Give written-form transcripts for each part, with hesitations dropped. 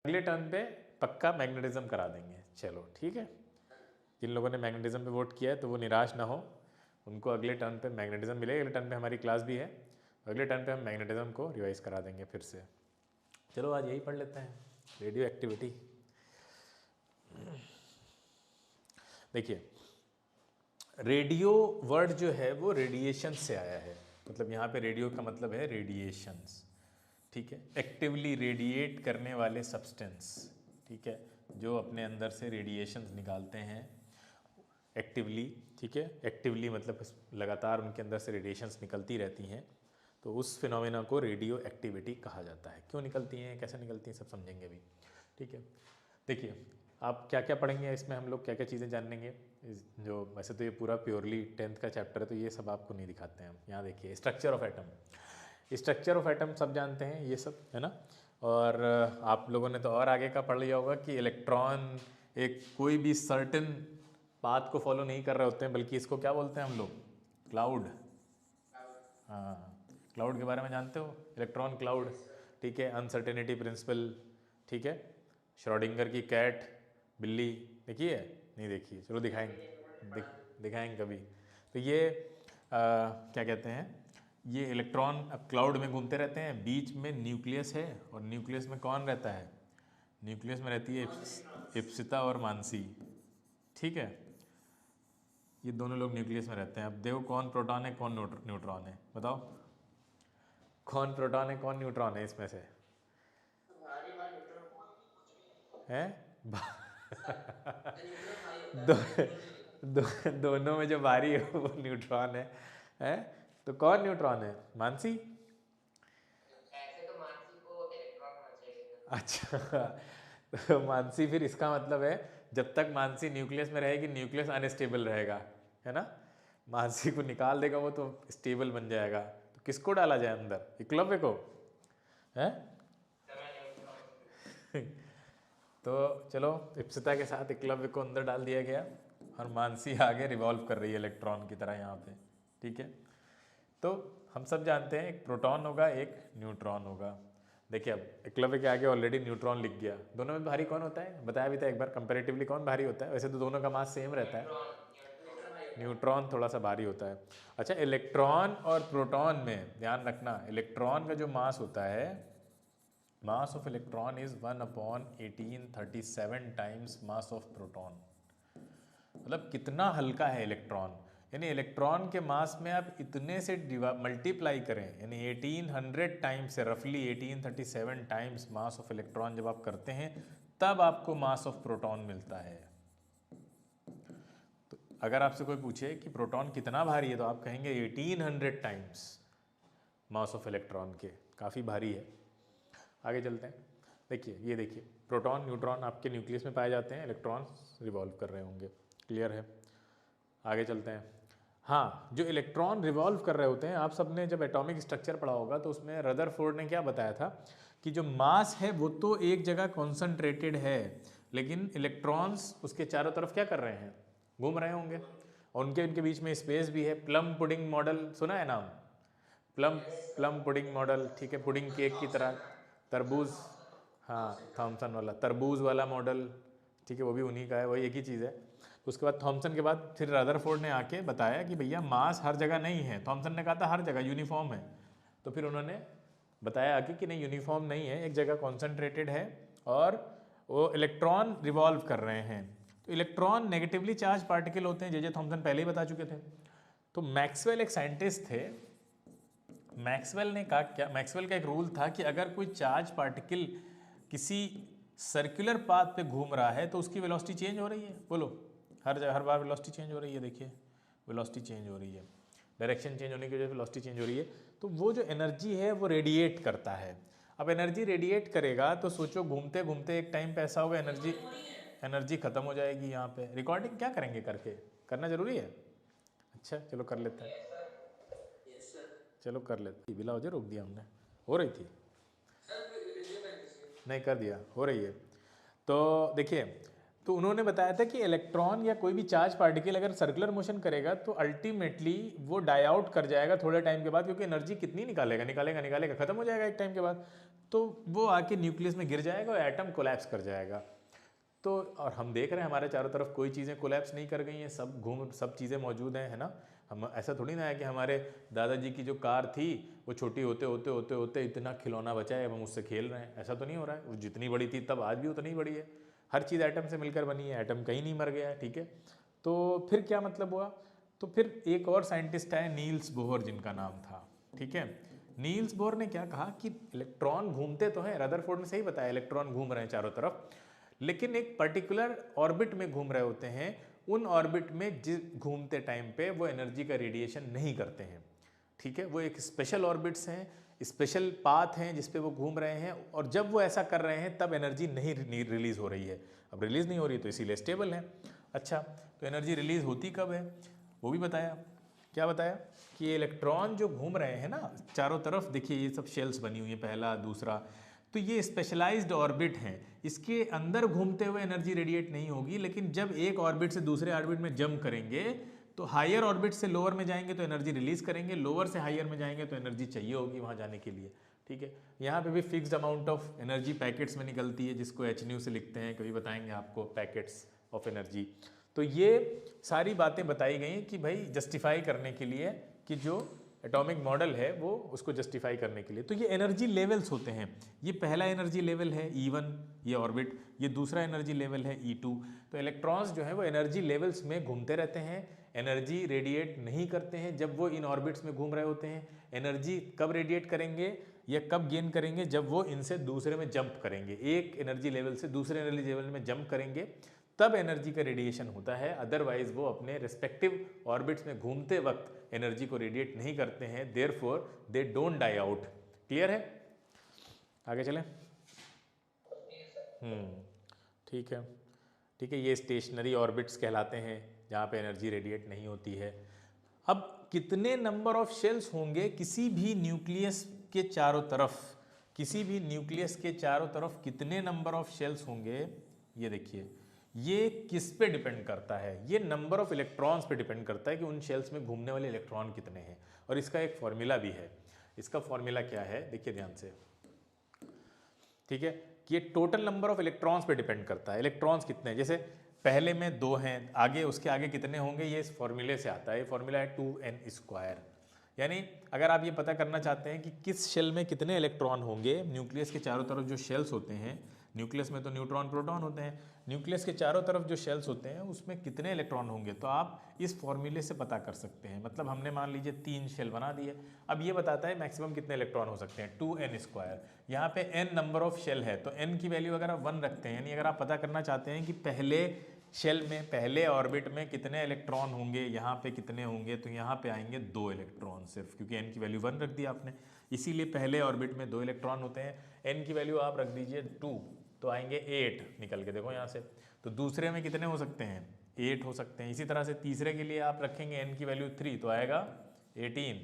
अगले टर्न पे पक्का मैग्नेटिज्म करा देंगे। चलो ठीक है, जिन लोगों ने मैग्नेटिज्म पे वोट किया है तो वो निराश ना हो, उनको अगले टर्न पे मैग्नेटिज्म मिलेगा। अगले टर्न पे हमारी क्लास भी है, अगले टर्न पे हम मैग्नेटिज्म को रिवाइज करा देंगे फिर से। चलो आज यही पढ़ लेते हैं, रेडियो एक्टिविटी। देखिए रेडियो वर्ड जो है वो रेडिएशन से आया है, मतलब यहाँ पे रेडियो का मतलब है रेडिएशंस, ठीक है। एक्टिवली रेडिएट करने वाले सब्सटेंस, ठीक है, जो अपने अंदर से रेडिएशंस निकालते हैं एक्टिवली, ठीक है। एक्टिवली मतलब लगातार उनके अंदर से रेडिएशंस निकलती रहती हैं, तो उस फिनोमेना को रेडियो एक्टिविटी कहा जाता है। क्यों निकलती हैं, कैसे निकलती हैं, सब समझेंगे अभी, ठीक है। देखिए आप क्या क्या पढ़ेंगे इसमें, हम लोग क्या क्या चीज़ें जानेंगे। जो वैसे तो ये पूरा प्योरली 10th का चैप्टर है, तो ये सब आपको नहीं दिखाते हैं हम। यहाँ देखिए structure of atom, structure of atom सब जानते हैं ये सब, है ना। और आप लोगों ने तो और आगे का पढ़ लिया होगा कि इलेक्ट्रॉन एक कोई भी सर्टेन पाथ को फॉलो नहीं कर रहे होते हैं, बल्कि इसको क्या बोलते हैं हम लोग, क्लाउड। हाँ, क्लाउड के बारे में जानते हो, इलेक्ट्रॉन क्लाउड, ठीक है। अनसर्टेनिटी प्रिंसिपल, ठीक है। श्रोडिंगर की कैट, बिल्ली देखी है, नहीं देखी, चलो दिखाएंगे, दिखाएंगे कभी। तो ये क्या कहते हैं, ये इलेक्ट्रॉन अब क्लाउड में घूमते रहते हैं, बीच में न्यूक्लियस है, और न्यूक्लियस में कौन रहता है, न्यूक्लियस में रहती है इप्सिता और मानसी, ठीक है। ये दोनों लोग न्यूक्लियस में रहते हैं। अब देखो कौन प्रोटॉन है कौन न्यूट्रॉन है, बताओ कौन प्रोटॉन है कौन न्यूट्रॉन है इसमें से, हैं दो, दोनों में जो भारी है वो न्यूट्रॉन है, तो कौन न्यूट्रॉन है, मानसी। ऐसे तो मानसी को इलेक्ट्रॉन होना चाहिए था। अच्छा तो मानसी, फिर इसका मतलब है जब तक मानसी न्यूक्लियस में रहेगी न्यूक्लियस अनस्टेबल रहेगा, है ना। मानसी को निकाल देगा वो तो स्टेबल बन जाएगा। तो किसको डाला जाए अंदर, एकलव्य को, है मैं न्यूट्रॉन। तो चलो इप्सिता के साथ एकलव्य को अंदर डाल दिया गया, और मानसी आगे रिवॉल्व कर रही है इलेक्ट्रॉन की तरह यहाँ पे, ठीक है। तो हम सब जानते हैं एक प्रोटॉन होगा एक न्यूट्रॉन होगा। देखिए अब एकलव्य के आगे ऑलरेडी न्यूट्रॉन लिख गया। दोनों में भारी कौन होता है, बताया भी था एक बार, कंपैरेटिवली कौन भारी होता है, वैसे तो दोनों का मास सेम रहता है, न्यूट्रॉन न्यूट्रॉन भाई होता है। न्यूट्रॉन थोड़ा सा भारी होता है। अच्छा इलेक्ट्रॉन और प्रोटॉन में ध्यान रखना, इलेक्ट्रॉन का जो मास होता है, mass of electron is 1/1837 times mass of proton. मतलब कितना हल्का है इलेक्ट्रॉन, यानी इलेक्ट्रॉन के मास में आप इतने से मल्टीप्लाई करें, यानी 1800 टाइम्स से, रफली 1837 टाइम्स मास ऑफ इलेक्ट्रॉन जब आप करते हैं तब आपको मास ऑफ प्रोटॉन मिलता है। तो अगर आपसे कोई पूछे कि प्रोटॉन कितना भारी है, तो आप कहेंगे 1800 टाइम्स मास ऑफ इलेक्ट्रॉन के, काफ़ी भारी है। आगे चलते हैं, देखिए ये देखिए प्रोटॉन न्यूट्रॉन आपके न्यूक्लियस में पाए जाते हैं, इलेक्ट्रॉन रिवॉल्व कर रहे होंगे, क्लियर है। आगे चलते हैं। हाँ, जो इलेक्ट्रॉन रिवॉल्व कर रहे होते हैं, आप सबने जब एटॉमिक स्ट्रक्चर पढ़ा होगा तो उसमें रदरफोर्ड ने क्या बताया था कि जो मास है वो तो एक जगह कॉन्सेंट्रेटेड है, लेकिन इलेक्ट्रॉन्स उसके चारों तरफ क्या कर रहे हैं, घूम रहे होंगे, और उनके उनके बीच में स्पेस भी है। प्लम पुडिंग मॉडल सुना है नाम, प्लम प्लम पुडिंग मॉडल, ठीक है, पुडिंग केक की तरह। तरबूज, हाँ थॉमसन वाला तरबूज वाला मॉडल, ठीक है, वो भी उन्हीं का है, वही एक ही चीज़ है। उसके बाद थॉमसन के बाद फिर रदरफोर्ड ने आके बताया कि भैया मास हर जगह नहीं है। थॉमसन ने कहा था हर जगह यूनिफॉर्म है, तो फिर उन्होंने बताया आगे कि नहीं यूनिफॉर्म नहीं है, एक जगह कॉन्सेंट्रेटेड है, और वो इलेक्ट्रॉन रिवॉल्व कर रहे हैं। तो इलेक्ट्रॉन नेगेटिवली चार्ज पार्टिकल होते हैं, जे थॉमसन पहले ही बता चुके थे। तो मैक्सवेल एक साइंटिस्ट थे, मैक्सवेल ने कहा क्या, मैक्सवेल का एक रूल था कि अगर कोई चार्ज पार्टिकल किसी सर्कुलर पाथ पे घूम रहा है तो उसकी वेलोसिटी चेंज हो रही है, बोलो, हर जगह हर बार वेलोसिटी चेंज हो रही है, देखिए वेलोसिटी चेंज हो रही है, डायरेक्शन चेंज होने की वजह से वेलोसिटी चेंज हो रही है। तो वो जो एनर्जी है वो रेडिएट करता है। अब एनर्जी रेडिएट करेगा तो सोचो घूमते घूमते एक टाइम पे ऐसा होगा एनर्जी एनर्जी खत्म हो जाएगी। यहाँ पे रिकॉर्डिंग क्या करेंगे, करके करना जरूरी है, अच्छा चलो कर लेते हैं, चलो कर लेते, बिला वजह रोक दिया हमने, हो रही थी, नहीं कर दिया, हो रही है। तो देखिए तो उन्होंने बताया था कि इलेक्ट्रॉन या कोई भी चार्ज पार्टिकल अगर सर्कुलर मोशन करेगा तो अल्टीमेटली वो डाई आउट कर जाएगा थोड़े टाइम के बाद, क्योंकि एनर्जी कितनी निकालेगा, खत्म हो जाएगा एक टाइम के बाद, तो वो आके न्यूक्लियस में गिर जाएगा और एटम कोलैप्स कर जाएगा। तो और हम देख रहे हैं हमारे चारों तरफ कोई चीज़ें कोलैप्स नहीं कर गई हैं, सब चीज़ें मौजूद हैं, है ना। हम ऐसा थोड़ी ना है कि हमारे दादाजी की जो कार थी वो छोटी होते होते होते होते इतना खिलौना बचा है अब हम उससे खेल रहे हैं, ऐसा तो नहीं हो रहा है। वो जितनी बड़ी थी तब आज भी उतनी बड़ी है। हर चीज़ एटम से मिलकर बनी है, एटम कहीं नहीं मर गया है, ठीक है। तो फिर क्या मतलब हुआ, तो फिर एक और साइंटिस्ट आए नील्स बोहर जिनका नाम था, ठीक है। नील्स बोहर ने क्या कहा कि इलेक्ट्रॉन घूमते तो हैं, रदरफोर्ड ने सही बताया, इलेक्ट्रॉन घूम रहे हैं चारों तरफ, लेकिन एक पर्टिकुलर ऑर्बिट में घूम रहे होते हैं। उन ऑर्बिट में जिस घूमते टाइम पे वो एनर्जी का रेडिएशन नहीं करते हैं, ठीक है। वो एक स्पेशल ऑर्बिट्स हैं, स्पेशल पाथ हैं जिस पे वो घूम रहे हैं, और जब वो ऐसा कर रहे हैं तब एनर्जी नहीं रिलीज हो रही है। अब रिलीज नहीं हो रही तो इसीलिए स्टेबल है। अच्छा, तो एनर्जी रिलीज होती कब है वो भी बताया। क्या बताया कि ये इलेक्ट्रॉन जो घूम रहे हैं ना चारों तरफ, देखिए ये सब शेल्स बनी हुई है, पहला दूसरा, तो ये स्पेशलाइज्ड ऑर्बिट हैं, इसके अंदर घूमते हुए एनर्जी रेडिएट नहीं होगी, लेकिन जब एक ऑर्बिट से दूसरे ऑर्बिट में जंप करेंगे तो हायर ऑर्बिट से लोअर में जाएंगे तो एनर्जी रिलीज करेंगे, लोअर से हायर में जाएंगे तो एनर्जी चाहिए होगी वहाँ जाने के लिए, ठीक है। यहाँ पे भी fixed amount of energy packets में निकलती है, जिसको HNU से लिखते हैं, कभी बताएंगे आपको पैकेट्स ऑफ एनर्जी। तो ये सारी बातें बताई गई कि भाई जस्टिफाई करने के लिए कि जो एटॉमिक मॉडल है वो उसको जस्टिफाई करने के लिए। तो ये एनर्जी लेवल्स होते हैं, ये पहला एनर्जी लेवल है E1 ये ऑर्बिट, ये दूसरा एनर्जी लेवल है E2। तो इलेक्ट्रॉन्स जो है वो एनर्जी लेवल्स में घूमते रहते हैं, एनर्जी रेडिएट नहीं करते हैं जब वो इन ऑर्बिट्स में घूम रहे होते हैं। एनर्जी कब रेडिएट करेंगे या कब गेन करेंगे, जब वो इनसे दूसरे में जंप करेंगे, एक एनर्जी लेवल से दूसरे एनर्जी लेवल में जंप करेंगे तब एनर्जी का रेडिएशन होता है। अदरवाइज वो अपने रिस्पेक्टिव ऑर्बिट्स में घूमते वक्त एनर्जी को रेडिएट नहीं करते हैं, therefore they don't die out. Clear है, आगे चलें। ठीक है, ठीक है, ये स्टेशनरी ऑर्बिट्स कहलाते हैं जहाँ पे एनर्जी रेडिएट नहीं होती है। अब कितने नंबर ऑफ शेल्स होंगे किसी भी न्यूक्लियस के चारों तरफ, किसी भी न्यूक्लियस के चारों तरफ कितने नंबर ऑफ शेल्स होंगे, ये देखिए ये किस पे डिपेंड करता है, ये नंबर ऑफ इलेक्ट्रॉन्स पे डिपेंड करता है कि उन शेल्स में घूमने वाले इलेक्ट्रॉन कितने हैं। और इसका एक फॉर्मूला भी है। इसका फॉर्मूला क्या है, देखिए ध्यान से, ठीक है, कि ये टोटल नंबर ऑफ इलेक्ट्रॉन्स पे डिपेंड करता है। इलेक्ट्रॉन्स कितने हैं, जैसे पहले में 2 हैं, आगे उसके आगे कितने होंगे, ये इस फॉर्मूले से आता है। ये फॉर्मूला है 2n²। यानी अगर आप ये पता करना चाहते हैं कि किस शेल में कितने इलेक्ट्रॉन होंगे, न्यूक्लियस के चारों तरफ जो शेल्स होते हैं, न्यूक्लियस में तो न्यूट्रॉन प्रोटॉन होते हैं, न्यूक्लियस के चारों तरफ जो शेल्स होते हैं उसमें कितने इलेक्ट्रॉन होंगे, तो आप इस फॉर्मूले से पता कर सकते हैं। मतलब हमने मान लीजिए 3 शेल बना दिए, अब ये बताता है मैक्सिमम कितने इलेक्ट्रॉन हो सकते हैं, 2n²। यहाँ पे n नंबर ऑफ शेल है तो n की वैल्यू अगर आप 1 रखते हैं, यानी अगर आप पता करना चाहते हैं कि पहले शेल में, पहले ऑर्बिट में कितने इलेक्ट्रॉन होंगे, यहाँ पे कितने होंगे, तो यहाँ पे आएंगे 2 इलेक्ट्रॉन सिर्फ, क्योंकि n की वैल्यू 1 रख दी आपने, इसीलिए पहले ऑर्बिट में 2 इलेक्ट्रॉन होते हैं। n की वैल्यू आप रख दीजिए 2 तो आएंगे 8 निकल के, देखो यहाँ से। तो दूसरे में कितने हो सकते हैं, 8 हो सकते हैं। इसी तरह से तीसरे के लिए आप रखेंगे n की वैल्यू 3 तो आएगा 18,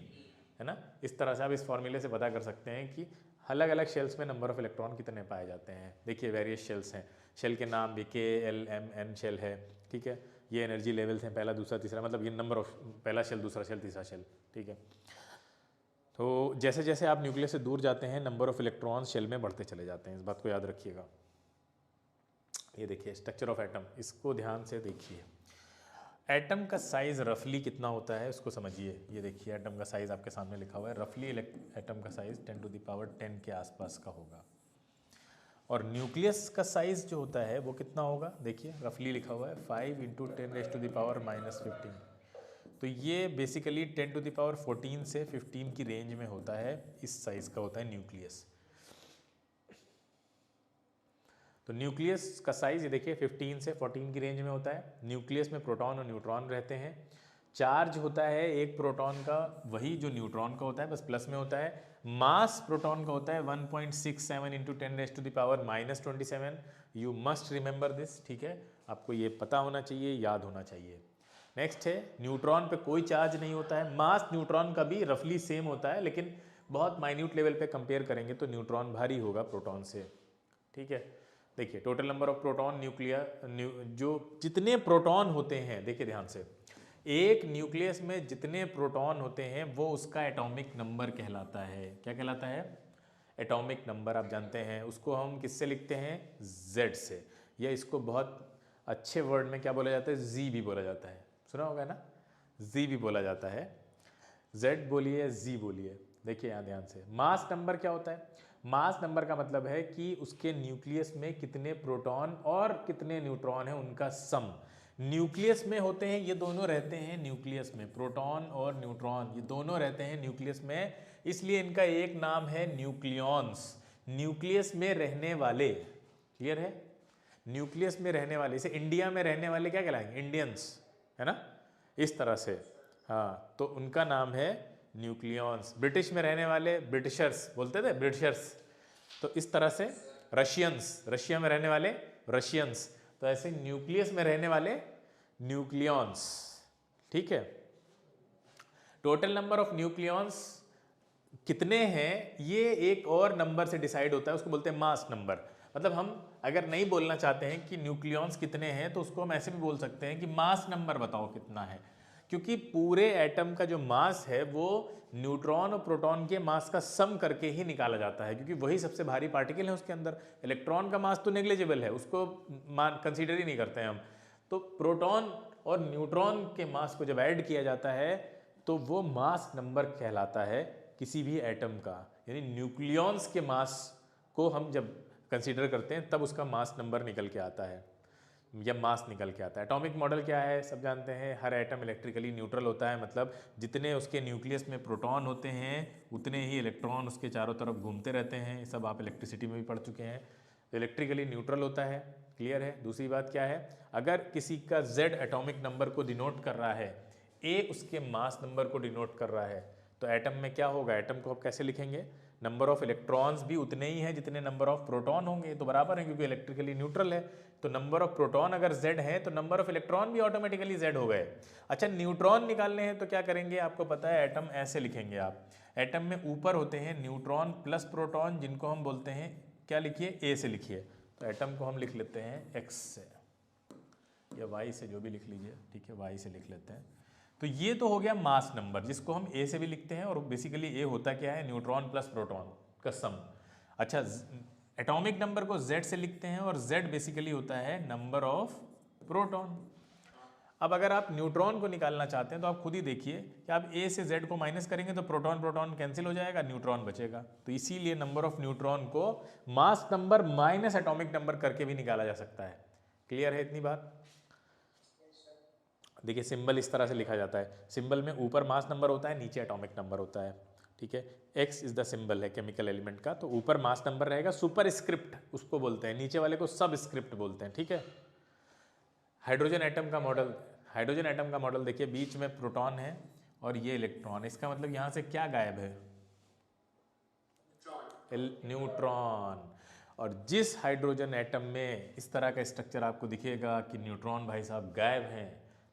है ना। इस तरह से आप इस फॉर्मूले से पता कर सकते हैं कि अलग अलग शेल्स में नंबर ऑफ इलेक्ट्रॉन कितने पाए जाते हैं। देखिए वेरियस शेल्स हैं, शेल के नाम भी K L M N shell है, ठीक है। ये एनर्जी लेवल्स हैं, पहला दूसरा तीसरा, मतलब ये नंबर ऑफ, पहला शेल दूसरा शेल तीसरा शेल, ठीक है। तो जैसे जैसे आप न्यूक्लियस से दूर जाते हैं नंबर ऑफ इलेक्ट्रॉन्स शेल में बढ़ते चले जाते हैं, इस बात को याद रखिएगा। ये देखिए स्ट्रक्चर ऑफ एटम, इसको ध्यान से देखिए। एटम का साइज़ रफली कितना होता है उसको समझिए। ये देखिए एटम का साइज़ आपके सामने लिखा हुआ है, रफली एटम का साइज़ 10⁻10 के आसपास का होगा। और न्यूक्लियस का साइज़ जो होता है वो कितना होगा, देखिए रफली लिखा हुआ है 5 × 10⁻⁻15। तो ये बेसिकली 10⁻14 से 15 की रेंज में होता है, इस साइज़ का होता है न्यूक्लियस। तो न्यूक्लियस का साइज़ ये देखिए 15 से 14 की रेंज में होता है। न्यूक्लियस में प्रोटॉन और न्यूट्रॉन रहते हैं। चार्ज होता है एक प्रोटॉन का वही जो न्यूट्रॉन का होता है, बस प्लस में होता है। मास प्रोटॉन का होता है 1.67 × 10⁻⁻27। यू मस्ट रिमेंबर दिस, ठीक है, आपको ये पता होना चाहिए, याद होना चाहिए। नेक्स्ट है न्यूट्रॉन पे कोई चार्ज नहीं होता है। मास न्यूट्रॉन का भी रफली सेम होता है, लेकिन बहुत माइन्यूट लेवल पे कंपेयर करेंगे तो न्यूट्रॉन भारी होगा प्रोटॉन से, ठीक है। देखिए total number of proton nuclear जो जितने प्रोटॉन होते हैं, देखिए ध्यान से, एक न्यूक्लियस में जितने प्रोटॉन होते हैं वो उसका एटॉमिक नंबर कहलाता है। क्या कहलाता है? Atomic number. आप जानते हैं उसको हम किससे लिखते हैं? Z से, या इसको बहुत अच्छे वर्ड में क्या बोला जाता है? Z भी बोला जाता है, सुना होगा ना, Z भी बोला जाता है। Z बोलिए, Z बोलिए। देखिए यहाँ ध्यान से, मास नंबर क्या होता है? मास नंबर का मतलब है कि उसके न्यूक्लियस में कितने प्रोटॉन और कितने न्यूट्रॉन हैं उनका सम। न्यूक्लियस में होते हैं, ये दोनों रहते हैं न्यूक्लियस में, प्रोटॉन और न्यूट्रॉन ये दोनों रहते हैं न्यूक्लियस में, इसलिए इनका एक नाम है न्यूक्लियॉन्स। न्यूक्लियस में रहने वाले, क्लियर है? न्यूक्लियस में रहने वाले, जैसे इंडिया में रहने वाले क्या कहलाएंगे? इंडियंस, है ना, इस तरह से। हाँ, तो उनका नाम है न्यूक्लियॉन्स। ब्रिटिश में रहने वाले ब्रिटिशर्स बोलते थे, ब्रिटिशर्स, तो इस तरह से रशियंस, रशिया में रहने वाले रशियंस, तो ऐसे न्यूक्लियस में रहने वाले न्यूक्लियॉन्स। ठीक है, टोटल नंबर ऑफ न्यूक्लियॉन्स कितने हैं ये एक और नंबर से डिसाइड होता है, उसको बोलते हैं मास नंबर। मतलब हम अगर नहीं बोलना चाहते हैं कि न्यूक्लियॉन्स कितने हैं तो उसको हम ऐसे भी बोल सकते हैं कि मास नंबर बताओ कितना है, क्योंकि पूरे एटम का जो मास है वो न्यूट्रॉन और प्रोटॉन के मास का सम करके ही निकाला जाता है, क्योंकि वही सबसे भारी पार्टिकल है उसके अंदर। इलेक्ट्रॉन का मास तो नेग्लिजिबल है, उसको कंसीडर ही नहीं करते हैं हम। तो प्रोटॉन और न्यूट्रॉन के मास को जब ऐड किया जाता है तो वो मास नंबर कहलाता है किसी भी एटम का। यानी न्यूक्लियॉन्स के मास को हम जब कंसीडर करते हैं तब उसका मास नंबर निकल के आता है, या मास निकल के आता है। एटॉमिक मॉडल क्या है? सब जानते हैं, हर एटम इलेक्ट्रिकली न्यूट्रल होता है, मतलब जितने उसके न्यूक्लियस में प्रोटॉन होते हैं उतने ही इलेक्ट्रॉन उसके चारों तरफ घूमते रहते हैं। ये सब आप इलेक्ट्रिसिटी में भी पढ़ चुके हैं। तो इलेक्ट्रिकली न्यूट्रल होता है, क्लियर है। दूसरी बात क्या है? अगर किसी का Z एटॉमिक नंबर को डिनोट कर रहा है, A उसके मास नंबर को डिनोट कर रहा है, तो एटम में क्या होगा? एटम को आप कैसे लिखेंगे? नंबर ऑफ इलेक्ट्रॉन्स भी उतने ही हैं जितने नंबर ऑफ प्रोटॉन होंगे, तो बराबर है क्योंकि इलेक्ट्रिकली न्यूट्रल है। तो नंबर ऑफ प्रोटॉन अगर Z है तो नंबर ऑफ इलेक्ट्रॉन भी ऑटोमेटिकली Z हो गए। अच्छा, न्यूट्रॉन निकालने हैं तो क्या करेंगे? आपको पता है, एटम ऐसे लिखेंगे आप। एटम में ऊपर होते हैं न्यूट्रॉन प्लस प्रोटॉन, जिनको हम बोलते हैं, क्या लिखिए? A से लिखिए। तो एटम को हम लिख लेते हैं X से या Y से, जो भी लिख लीजिए, ठीक है, Y से लिख लेते हैं। तो ये तो हो गया मास नंबर, जिसको हम A से भी लिखते हैं, और बेसिकली A होता क्या है? न्यूट्रॉन प्लस प्रोटॉन का सम। अच्छा, एटॉमिक नंबर को Z से लिखते हैं, और Z बेसिकली होता है नंबर ऑफ प्रोटॉन। अब अगर आप न्यूट्रॉन को निकालना चाहते हैं तो आप खुद ही देखिए कि आप A से Z को माइनस करेंगे तो प्रोटॉन प्रोटॉन कैंसिल हो जाएगा, न्यूट्रॉन बचेगा। तो इसीलिए नंबर ऑफ न्यूट्रॉन को mass number minus atomic number करके भी निकाला जा सकता है। क्लियर है इतनी बात? देखिए सिंबल इस तरह से लिखा जाता है, सिंबल में ऊपर मास नंबर होता है, नीचे एटॉमिक नंबर होता है, ठीक है। X इज द सिंबल है केमिकल एलिमेंट का, तो ऊपर मास नंबर रहेगा, सुपर स्क्रिप्ट उसको बोलते हैं, नीचे वाले को सब स्क्रिप्ट बोलते हैं, ठीक है। हाइड्रोजन एटम का मॉडल, हाइड्रोजन एटम का मॉडल देखिए, बीच में प्रोटॉन है और ये इलेक्ट्रॉन, इसका मतलब यहाँ से क्या गायब है? न्यूट्रॉन। और जिस हाइड्रोजन एटम में इस तरह का स्ट्रक्चर आपको दिखेगा कि न्यूट्रॉन भाई साहब गायब हैं,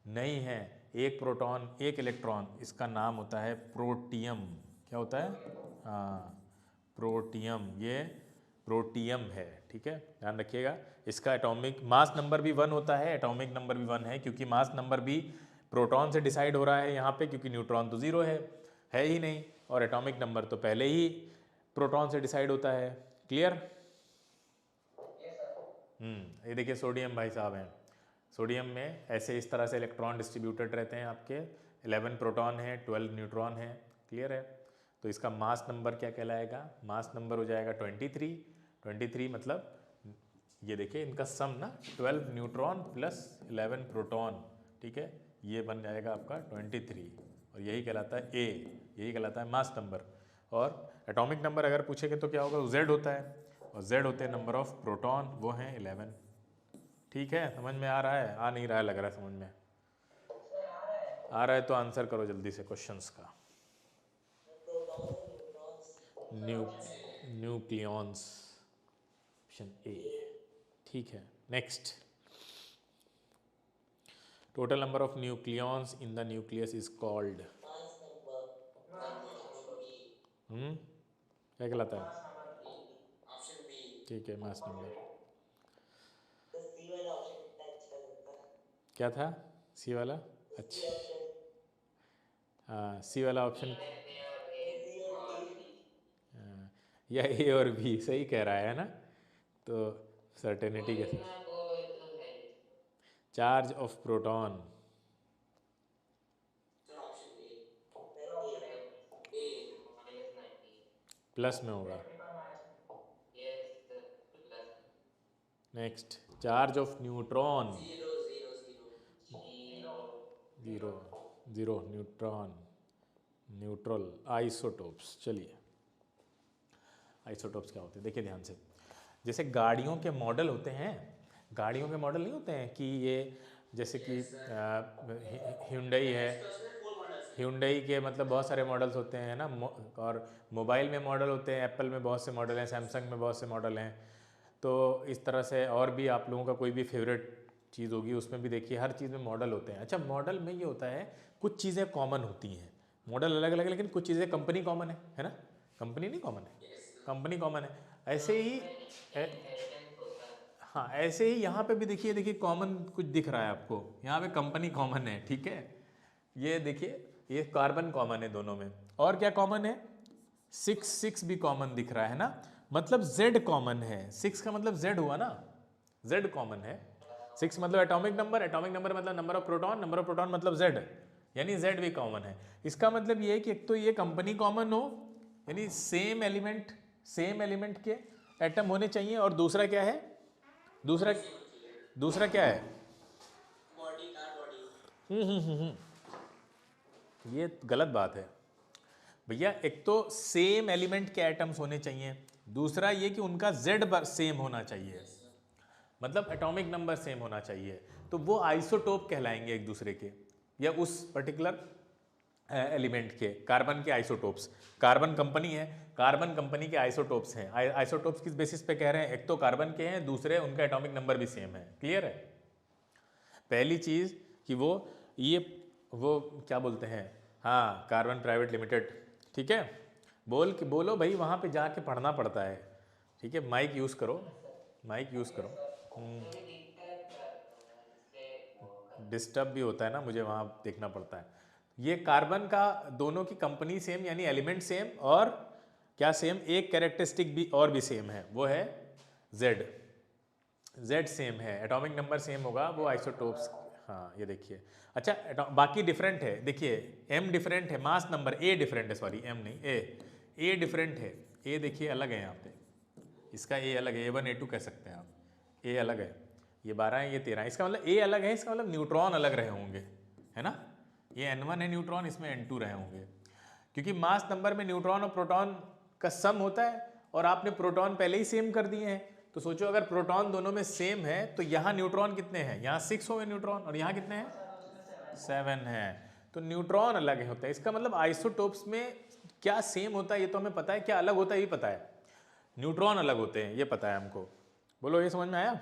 नहीं है, एक प्रोटॉन एक इलेक्ट्रॉन, इसका नाम होता है प्रोटियम। क्या होता है? हाँ, प्रोटियम, ये प्रोटियम है, ठीक है, ध्यान रखिएगा। इसका एटॉमिक मास नंबर भी 1 होता है, एटॉमिक नंबर भी 1 है, क्योंकि मास नंबर भी प्रोटॉन से डिसाइड हो रहा है यहाँ पे, क्योंकि न्यूट्रॉन तो 0 है ही नहीं, और एटॉमिक नंबर तो पहले ही प्रोटॉन से डिसाइड होता है। क्लियर? ये देखिए सोडियम भाई साहब हैं, सोडियम में ऐसे इस तरह से इलेक्ट्रॉन डिस्ट्रीब्यूटेड रहते हैं आपके, 11 प्रोटॉन है, 12 न्यूट्रॉन है, क्लियर है। तो इसका मास नंबर क्या कहलाएगा? मास नंबर हो जाएगा 23। 23 मतलब ये देखिए इनका सम ना, 12 न्यूट्रॉन प्लस 11 प्रोटॉन, ठीक है, ये बन जाएगा आपका 23, और यही कहलाता है A, यही कहलाता है मास नंबर। और एटॉमिक नंबर अगर पूछेंगे तो क्या होगा? Z होता है, और Z होते हैं नंबर ऑफ प्रोटॉन, वो हैं 11। ठीक है, समझ में आ रहा है? आ नहीं रहा है, लग रहा है समझ में आ रहा है, तो आंसर करो जल्दी से क्वेश्चंस का। न्यू न्यूक्लियॉन्स, ऑप्शन A, ठीक है। Next, total number of nucleons in the nucleus is called, क्या कहलाता है? ठीक है, मास नंबर। क्या था सी वाला? अच्छा, हाँ सी वाला ऑप्शन। कहते हैं और ए और बी। हाँ, या ए और बी सही कह रहा है ना? तो सर्टेनिटी कोई के इतना साथ तो है नहीं। Charge of proton option -19। Plus में होगा। Yes plus. Next, charge of neutron zero. Zero. Zero neutron neutral isotopes. चलिए आइसोटोप्स क्या होते हैं देखिए ध्यान से। जैसे गाड़ियों के मॉडल होते हैं, गाड़ियों के मॉडल नहीं होते हैं कि ये जैसे कि hyundai है, hyundai के मतलब बहुत सारे मॉडल्स होते हैं ना। और मोबाइल में मॉडल होते हैं, एप्पल में बहुत से मॉडल हैं, सैमसंग में बहुत से मॉडल हैं। तो इस तरह से और भी आप लोगों का कोई भी फेवरेट चीज़ होगी उसमें भी देखिए हर चीज़ में मॉडल होते हैं। अच्छा, मॉडल में ये होता है कुछ चीज़ें कॉमन होती हैं, मॉडल अलग अलग है लेकिन कुछ चीज़ें कंपनी कॉमन है ना? कंपनी नहीं कॉमन है, कंपनी कॉमन है। ऐसे ही उसमें इनहेरिटेंस होता है। हाँ, ऐसे ही यहाँ पे भी देखिए, देखिए कॉमन कुछ दिख रहा है आपको, यहाँ पे कंपनी कॉमन है, ठीक है। ये देखिए ये कार्बन कॉमन है दोनों में। और क्या कॉमन है? 6 भी कॉमन दिख रहा है ना, मतलब Z कॉमन है। 6 का मतलब Z हुआ ना, Z कॉमन है। 6 मतलब एटॉमिक नंबर, एटॉमिक नंबर मतलब number of proton, number of proton मतलब Z, यानी Z भी कॉमन है। इसका मतलब ये है कि एक तो ये कंपनी कॉमन हो, यानी सेम एलिमेंट के एटम होने चाहिए। और दूसरा क्या है? दूसरा दूसरा क्या है? ये गलत बात है भैया। एक तो सेम एलिमेंट के एटम्स होने चाहिए, दूसरा ये कि उनका Z सेम होना चाहिए, मतलब एटॉमिक नंबर सेम होना चाहिए। तो वो आइसोटोप कहलाएंगे एक दूसरे के, या उस पर्टिकुलर एलिमेंट के। कार्बन के आइसोटोप्स, कार्बन कंपनी है, कार्बन कंपनी के आइसोटोप्स हैं। आइसोटोप्स किस बेसिस पे कह रहे हैं? एक तो कार्बन के हैं, दूसरे उनका एटॉमिक नंबर भी सेम है। क्लियर है? पहली चीज़ कि वो क्या बोलते हैं, हाँ कार्बन प्राइवेट लिमिटेड, ठीक है। बोलो भाई, वहाँ पे जाके पढ़ना पड़ता है, ठीक है। माइक यूज़ करो, माइक यूज़ करो। थोड़ी दिक्कत है जिससे वो डिस्टर्ब भी होता है ना, मुझे वहाँ देखना पड़ता है। ये कार्बन का दोनों की कंपनी सेम, यानी एलिमेंट सेम, और क्या सेम? एक कैरेक्टरिस्टिक भी और भी सेम है, वो है Z सेम है, एटॉमिक नंबर सेम होगा, वो आइसोटोप्स। हाँ ये देखिए। अच्छा, बाकी डिफरेंट है, देखिए M डिफरेंट है, मास नंबर A डिफरेंट है, सॉरी M नहीं A डिफरेंट है। A देखिए अलग है यहाँ पे, इसका A अलग है, A1 A2 कह सकते हैं आप, A अलग है। ये 12 है, ये 13 है, इसका मतलब A अलग है, इसका मतलब न्यूट्रॉन अलग रहे होंगे, है ना। ये N1 है न्यूट्रॉन, इसमें N2 रहे होंगे, क्योंकि मास नंबर में न्यूट्रॉन और प्रोटॉन का सम होता है, और आपने प्रोटॉन पहले ही सेम कर दिए हैं। तो सोचो अगर प्रोटॉन दोनों में सेम है तो यहाँ न्यूट्रॉन कितने हैं? यहाँ 6 हो गए न्यूट्रॉन, और यहाँ कितने हैं? 7 है। तो न्यूट्रॉन अलग होता है। इसका मतलब आइसोटोप्स में क्या सेम होता है ये तो हमें पता है, क्या अलग होता है ये पता है। न्यूट्रॉन अलग होते हैं ये पता है हमको। बोलो, ये समझ में आया?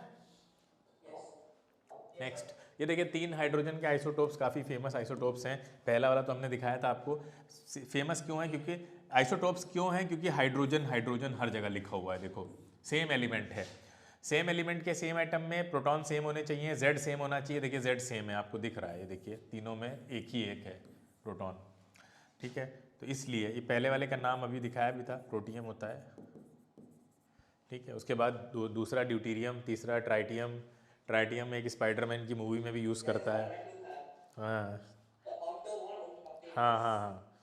नेक्स्ट, ये देखिए 3 हाइड्रोजन के आइसोटोप्स काफ़ी फेमस आइसोटोप्स हैं। पहला वाला तो हमने दिखाया था आपको। फेमस क्यों है? क्योंकि आइसोटोप्स क्यों हैं? क्योंकि हाइड्रोजन हाइड्रोजन हर जगह लिखा हुआ है, देखो सेम एलिमेंट है। सेम एलिमेंट के सेम एटम में प्रोटॉन सेम होने चाहिए, Z सेम होना चाहिए। देखिए Z सेम है, आपको दिख रहा है, ये देखिए तीनों में एक ही एक है प्रोटॉन, ठीक है। तो इसलिए ये पहले वाले का नाम अभी दिखाया भी था, प्रोटियम होता है, ठीक है। उसके बाद दूसरा ड्यूटीरियम, तीसरा ट्राइटियम। ट्राइटियम एक स्पाइडरमैन की मूवी में भी यूज़ करता है। हाँ हाँ हाँ हाँ,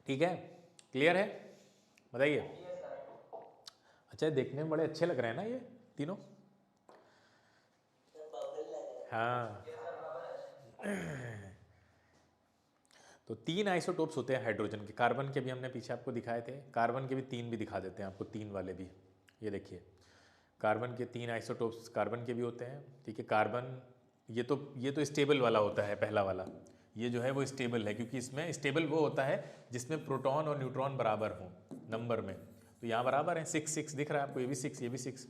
ठीक है। क्लियर है? बताइए। अच्छा, देखने में बड़े अच्छे लग रहे हैं ना ये तीनों? हाँ तो 3 आइसोटोप्स होते हैं हाइड्रोजन के। कार्बन के भी हमने पीछे आपको दिखाए थे, कार्बन के भी 3 भी दिखा देते हैं आपको, 3 वाले भी। ये देखिए कार्बन के 3 आइसोटोप्स कार्बन के भी होते हैं, ठीक है। कार्बन ये तो स्टेबल वाला होता है, पहला वाला ये जो है वो स्टेबल है, क्योंकि इसमें स्टेबल वो होता है जिसमें प्रोटॉन और न्यूट्रॉन बराबर हों नंबर में। तो यहाँ बराबर है, 6 दिख रहा है आपको, ये भी 6 ये भी 6।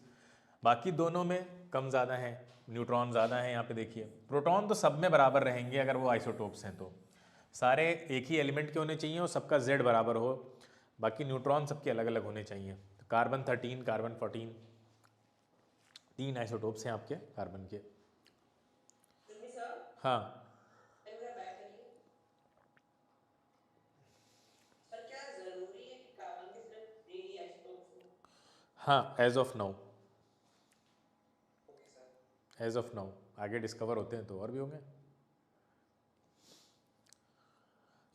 बाकी दोनों में कम ज़्यादा है, न्यूट्रॉन ज़्यादा है यहाँ पे देखिए। प्रोटॉन तो सब में बराबर रहेंगे अगर वो आइसोटोप्स हैं तो, सारे एक ही एलिमेंट के होने चाहिए और सबका Z बराबर हो। बाकी न्यूट्रॉन सबके अलग अलग होने चाहिए। तो कार्बन 13, कार्बन 14, 3 आइसोटोप्स हैं आपके कार्बन के। सर हाँ बैक करिए सर। क्या जरूरी है कि कार्बन के सिर्फ 3 ही आइसोटोप्स हो? हाँ, as of now, okay sir. As of now. आगे डिस्कवर होते हैं तो और भी होंगे।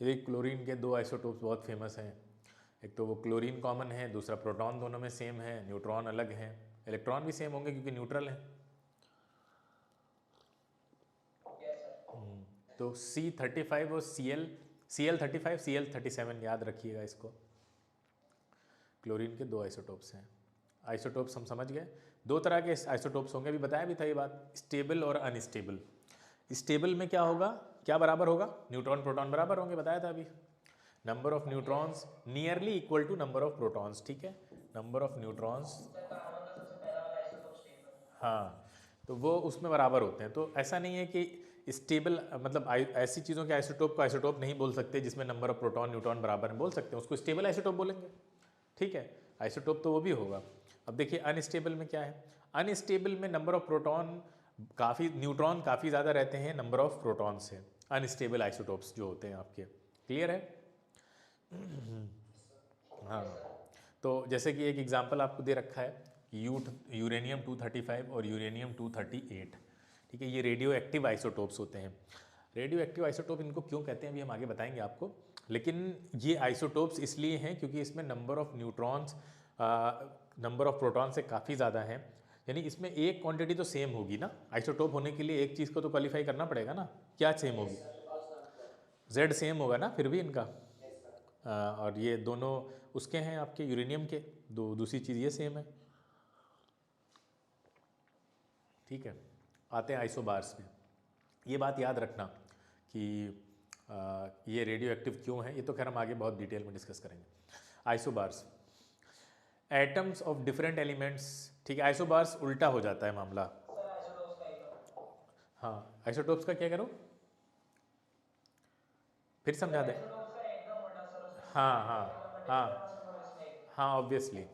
ये क्लोरीन के 2 आइसोटोप्स बहुत फेमस हैं। एक तो वो क्लोरीन कॉमन है, दूसरा प्रोटॉन दोनों में सेम है, न्यूट्रॉन अलग हैं। इलेक्ट्रॉन भी सेम होंगे क्योंकि न्यूट्रल हैं। तो C35 और Cl35 Cl37 याद रखिएगा इसको। क्लोरीन के 2 आइसोटोप्स हैं। आइसोटोप्स हम समझ गए। 2 तरह के आइसोटोप्स होंगे, अभी बताया भी था ये बात, स्टेबल और अनस्टेबल। स्टेबल में क्या होगा, क्या बराबर होगा, न्यूट्रॉन प्रोटॉन बराबर होंगे, बताया था अभी। Number of neutrons nearly equal to number of protons, ठीक है। नंबर ऑफ न्यूट्रॉन्स, हाँ, तो वो उसमें बराबर होते हैं। तो ऐसा नहीं है कि स्टेबल मतलब ऐसी चीज़ों के आइसोटोप को आइसोटोप नहीं बोल सकते जिसमें नंबर ऑफ प्रोटॉन न्यूट्रॉन बराबर है, बोल सकते हैं उसको स्टेबल आइसोटोप बोलेंगे, ठीक है। आइसोटोप तो वो भी होगा। अब देखिए अनस्टेबल में क्या है, अनस्टेबल में नंबर ऑफ प्रोटॉन काफ़ी, न्यूट्रॉन काफ़ी ज़्यादा रहते हैं नंबर ऑफ प्रोटॉन से, अनस्टेबल आइसोटोप्स जो होते हैं आपके। क्लियर है? हाँ, तो जैसे कि एक एग्जांपल आपको दे रखा है, यूरेनियम 235 और यूरेनियम 238, ठीक है। ये रेडियो एक्टिव आइसोटोप्स होते हैं। रेडियो एक्टिव आइसोटोप इनको क्यों कहते हैं अभी हम आगे बताएंगे आपको, लेकिन ये आइसोटोप्स इसलिए हैं क्योंकि इसमें number of neutrons number of proton से काफ़ी ज़्यादा है। यानी इसमें एक क्वांटिटी तो सेम होगी ना, आइसोटोप होने के लिए एक चीज़ को तो क्वालिफाई करना पड़ेगा ना, क्या सेम होगी, जेड सेम होगा ना फिर भी इनका। और ये दोनों उसके हैं आपके यूरेनियम के, दूसरी चीज़ ये सेम है, ठीक है। आते हैं आइसोबार्स में। ये बात याद रखना कि ये रेडियो एक्टिव क्यों है, ये तो खैर हम आगे बहुत डिटेल में डिस्कस करेंगे। Isobars, atoms of different elements, ठीक है। आइसोबार्स उल्टा हो जाता है मामला। हाँ, आइसोटोप्स का क्या करो, फिर समझा दें। हाँ हाँ हाँ हाँ, ऑब्वियसली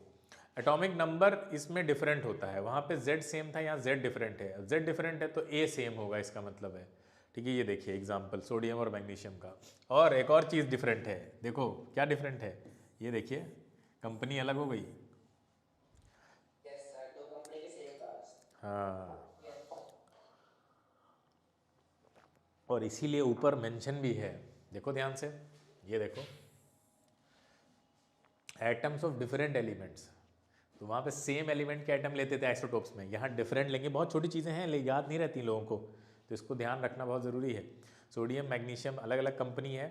एटॉमिक नंबर इसमें डिफरेंट होता है, वहाँ पे Z सेम था, यहाँ Z डिफरेंट है। Z डिफरेंट है तो A सेम होगा, इसका मतलब है, ठीक है। ये देखिए एग्जांपल सोडियम और मैग्नीशियम का। और एक और चीज़ डिफरेंट है, देखो क्या डिफरेंट है, ये देखिए कंपनी अलग हो गई। हाँ, और इसीलिए ऊपर मेंशन भी है, देखो ध्यान से, ये देखो एटम्स ऑफ डिफरेंट एलिमेंट्स। तो वहाँ पे सेम एलिमेंट के एटम लेते थे आइसोटोप्स में, यहाँ डिफरेंट लेंगे। बहुत छोटी चीज़ें हैं, लेकिन याद नहीं रहती लोगों को, तो इसको ध्यान रखना बहुत ज़रूरी है। सोडियम मैग्नीशियम अलग अलग कंपनी है,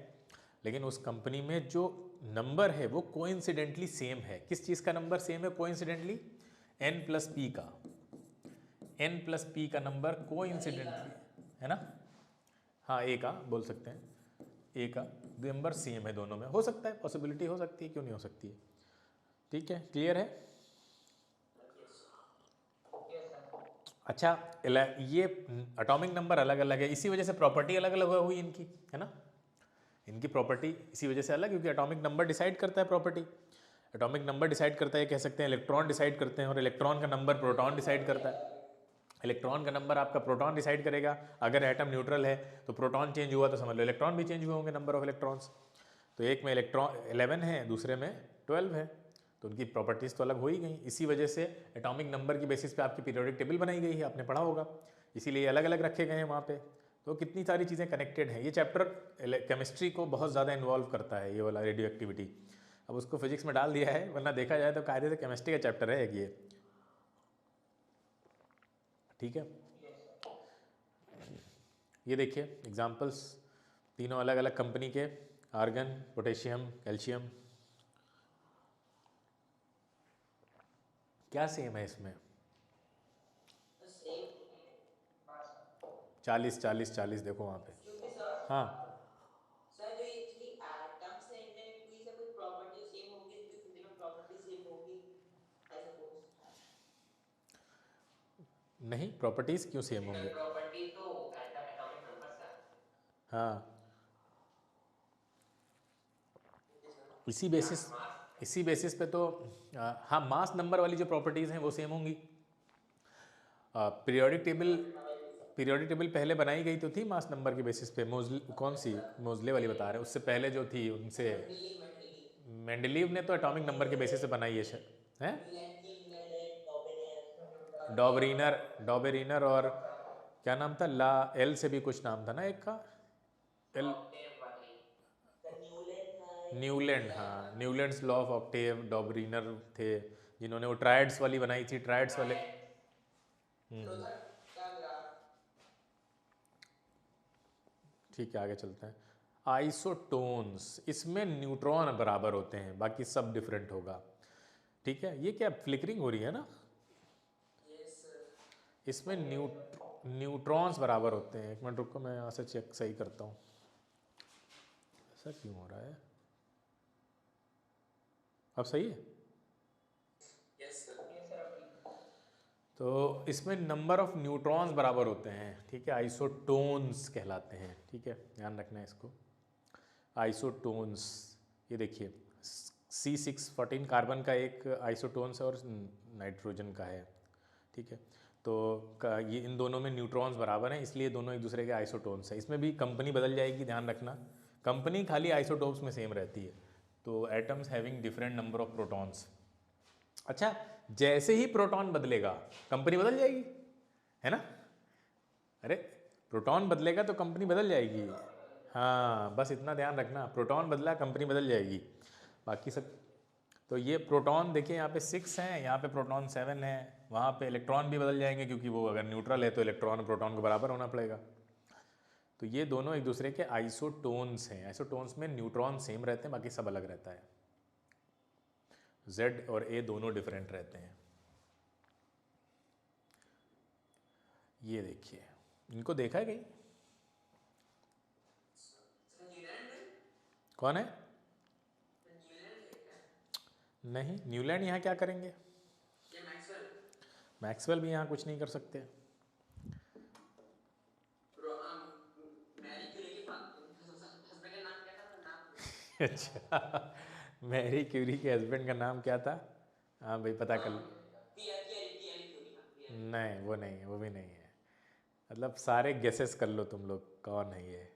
लेकिन उस कंपनी में जो नंबर है वो कोइंसिडेंटली सेम है। किस चीज़ का नंबर सेम है कोइंसिडेंटली, N+P का, N+P का नंबर कोइंसिडेंटली है ना। हाँ, ए का बोल सकते हैं, ए का नंबर सेम है दोनों में। हो सकता है, पॉसिबिलिटी हो सकती है, क्यों नहीं हो सकती है, ठीक है। क्लियर है? अच्छा, ये एटॉमिक नंबर अलग अलग है, इसी वजह से प्रॉपर्टी अलग अलग हुई इनकी, है ना। इनकी प्रॉपर्टी इसी वजह से अलग, क्योंकि एटॉमिक नंबर डिसाइड करता है प्रॉपर्टी। एटॉमिक नंबर डिसाइड करता है, कह सकते हैं इलेक्ट्रॉन डिसाइड करते हैं, और इलेक्ट्रॉन का नंबर प्रोटॉन डिसाइड करता है। इलेक्ट्रॉन का नंबर आपका प्रोटॉन डिसाइड करेगा। अगर एटम न्यूट्रल है तो प्रोटॉन चेंज हुआ तो समझ लो इलेक्ट्रॉन भी चेंज हुए होंगे, नंबर ऑफ इलेक्ट्रॉन्स। तो एक में इलेक्ट्रॉन 11 है, दूसरे में 12 है, तो उनकी प्रॉपर्टीज़ तो अलग हो ही गई। इसी वजह से एटॉमिक नंबर की बेसिस पे आपकी पीरियोडिक टेबल बनाई गई है, आपने पढ़ा होगा, इसीलिए अलग अलग रखे गए हैं वहाँ पे। तो कितनी सारी चीज़ें कनेक्टेड हैं। ये चैप्टर केमिस्ट्री को बहुत ज़्यादा इन्वॉल्व करता है, ये वाला रेडियो एक्टिविटी। अब उसको फिजिक्स में डाल दिया है, वरना देखा जाए तो कायदे से केमिस्ट्री का चैप्टर है एक ये, ठीक है। ये देखिए एग्जांपल्स, तीनों अलग अलग कंपनी के, आर्गन, पोटेशियम, कैल्शियम। क्या सेम है इसमें, 40 देखो वहाँ पे। हाँ, सर जो एक्चुअली एटम्स हैं इनमें कोई सा कोई प्रॉपर्टी सेम होगी, इनकी फिजिकल प्रॉपर्टी सेम होगी आई सपोज। नहीं, प्रॉपर्टीज़ क्यों सेम होंगे, प्रॉपर्टी तो एटॉमिक नंबर्स का। हाँ, इसी बेसिस पे तो हाँ, मास नंबर वाली जो प्रॉपर्टीज़ हैं वो सेम होंगी। पीरियोडिक टेबल पहले बनाई गई तो थी मास नंबर के बेसिस पे। मोजले कौन सी? मोजले वाली बता रहे हैं, उससे पहले जो थी उनसे। मेंडलीव ने तो एटॉमिक नंबर के बेसिस पे बनाई है हैं। डॉबेरिनर और क्या नाम था, ला एल से भी कुछ नाम था ना एक का, एल न्यूलैंड, हाँ न्यूलैंड्स लॉ ऑफ ऑक्टेव, डॉबरीनर थे जिन्होंने वो ट्रायड्स वाली बनाई थी, ट्रायड्स वाले। ठीक है आगे चलते हैं। आइसोटोन्स, इसमें न्यूट्रॉन बराबर होते हैं, बाकी सब डिफरेंट होगा। ठीक है, ये क्या फ्लिकरिंग हो रही है ना? इसमें न्यूट्रॉन्स बराबर होते हैं। एक मिनट रुको, मैं यहाँ से चेक सही करता हूँ, ऐसा क्यों हो रहा है? अब सही है? तो इसमें नंबर ऑफ न्यूट्रॉन्स बराबर होते हैं, ठीक है, आइसोटोन्स कहलाते हैं। ठीक है, ध्यान रखना है इसको, आइसोटोन्स। ये देखिए C614 कार्बन का एक आइसोटोन्स है और नाइट्रोजन का है। ठीक है, तो ये इन दोनों में न्यूट्रॉन्स बराबर हैं, इसलिए दोनों एक दूसरे के आइसोटोन्स हैं। इसमें भी कंपनी बदल जाएगी, ध्यान रखना, कंपनी खाली आइसोटोप्स में सेम रहती है। तो atoms having different number of protons. अच्छा, जैसे ही प्रोटॉन बदलेगा कंपनी बदल जाएगी, है ना? अरे प्रोटॉन बदलेगा तो कंपनी बदल जाएगी। हाँ बस इतना ध्यान रखना, प्रोटॉन बदला कंपनी बदल जाएगी, बाकी सब। तो ये प्रोटॉन देखिए यहाँ पे 6 हैं, यहाँ पे प्रोटॉन 7 है, वहाँ पे इलेक्ट्रॉन भी बदल जाएंगे क्योंकि वो अगर न्यूट्रल है तो इलेक्ट्रॉन और प्रोटॉन को बराबर होना पड़ेगा। तो ये दोनों एक दूसरे के आइसोटोन्स हैं। आइसोटोन्स में न्यूट्रॉन सेम रहते हैं, बाकी सब अलग रहता है। Z और A दोनों डिफरेंट रहते हैं। ये देखिए, इनको देखा है कहीं? कौन है? नहीं, न्यूलैंड यहाँ क्या करेंगे? मैक्सवेल भी यहाँ कुछ नहीं कर सकते। अच्छा, मैरी क्यूरी के हस्बैंड का नाम क्या था? हाँ भाई पता कर लो। नहीं वो नहीं है, वो भी नहीं है। मतलब सारे गेसेस कर लो तुम लोग, कौन है ये?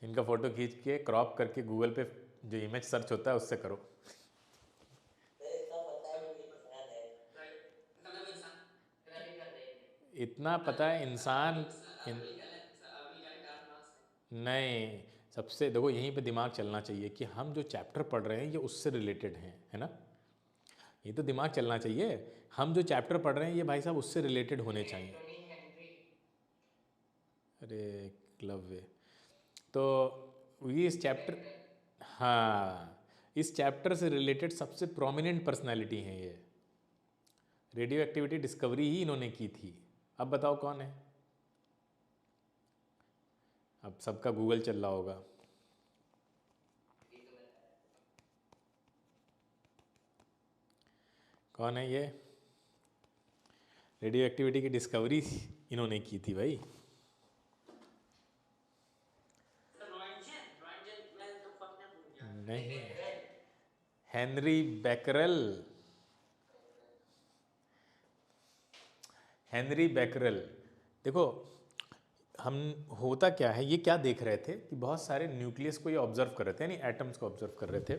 इनका फ़ोटो खींच के क्रॉप करके गूगल पे जो इमेज सर्च होता है उससे करो। इतना पता है इंसान नहीं, सबसे देखो यहीं पे दिमाग चलना चाहिए कि हम जो चैप्टर पढ़ रहे हैं ये उससे रिलेटेड हैं, है ना? ये तो दिमाग चलना चाहिए, हम जो चैप्टर पढ़ रहे हैं ये भाई साहब उससे रिलेटेड होने चाहिए। अरे क्लव, तो ये इस चैप्टर, हाँ इस चैप्टर से रिलेटेड सबसे प्रोमिनेंट पर्सनालिटी हैं ये। रेडियो एक्टिविटी डिस्कवरी ही इन्होंने की थी। अब बताओ कौन है? अब सबका गूगल चल रहा होगा। कौन है ये? रेडियो एक्टिविटी की डिस्कवरी इन्होंने की थी भाई। नहीं, हेनरी बैकरल, हेनरी बैकरल। देखो हम, होता क्या है, ये क्या देख रहे थे कि बहुत सारे न्यूक्लियस को ये ऑब्जर्व कर रहे थे, यानी एटम्स को ऑब्जर्व कर रहे थे।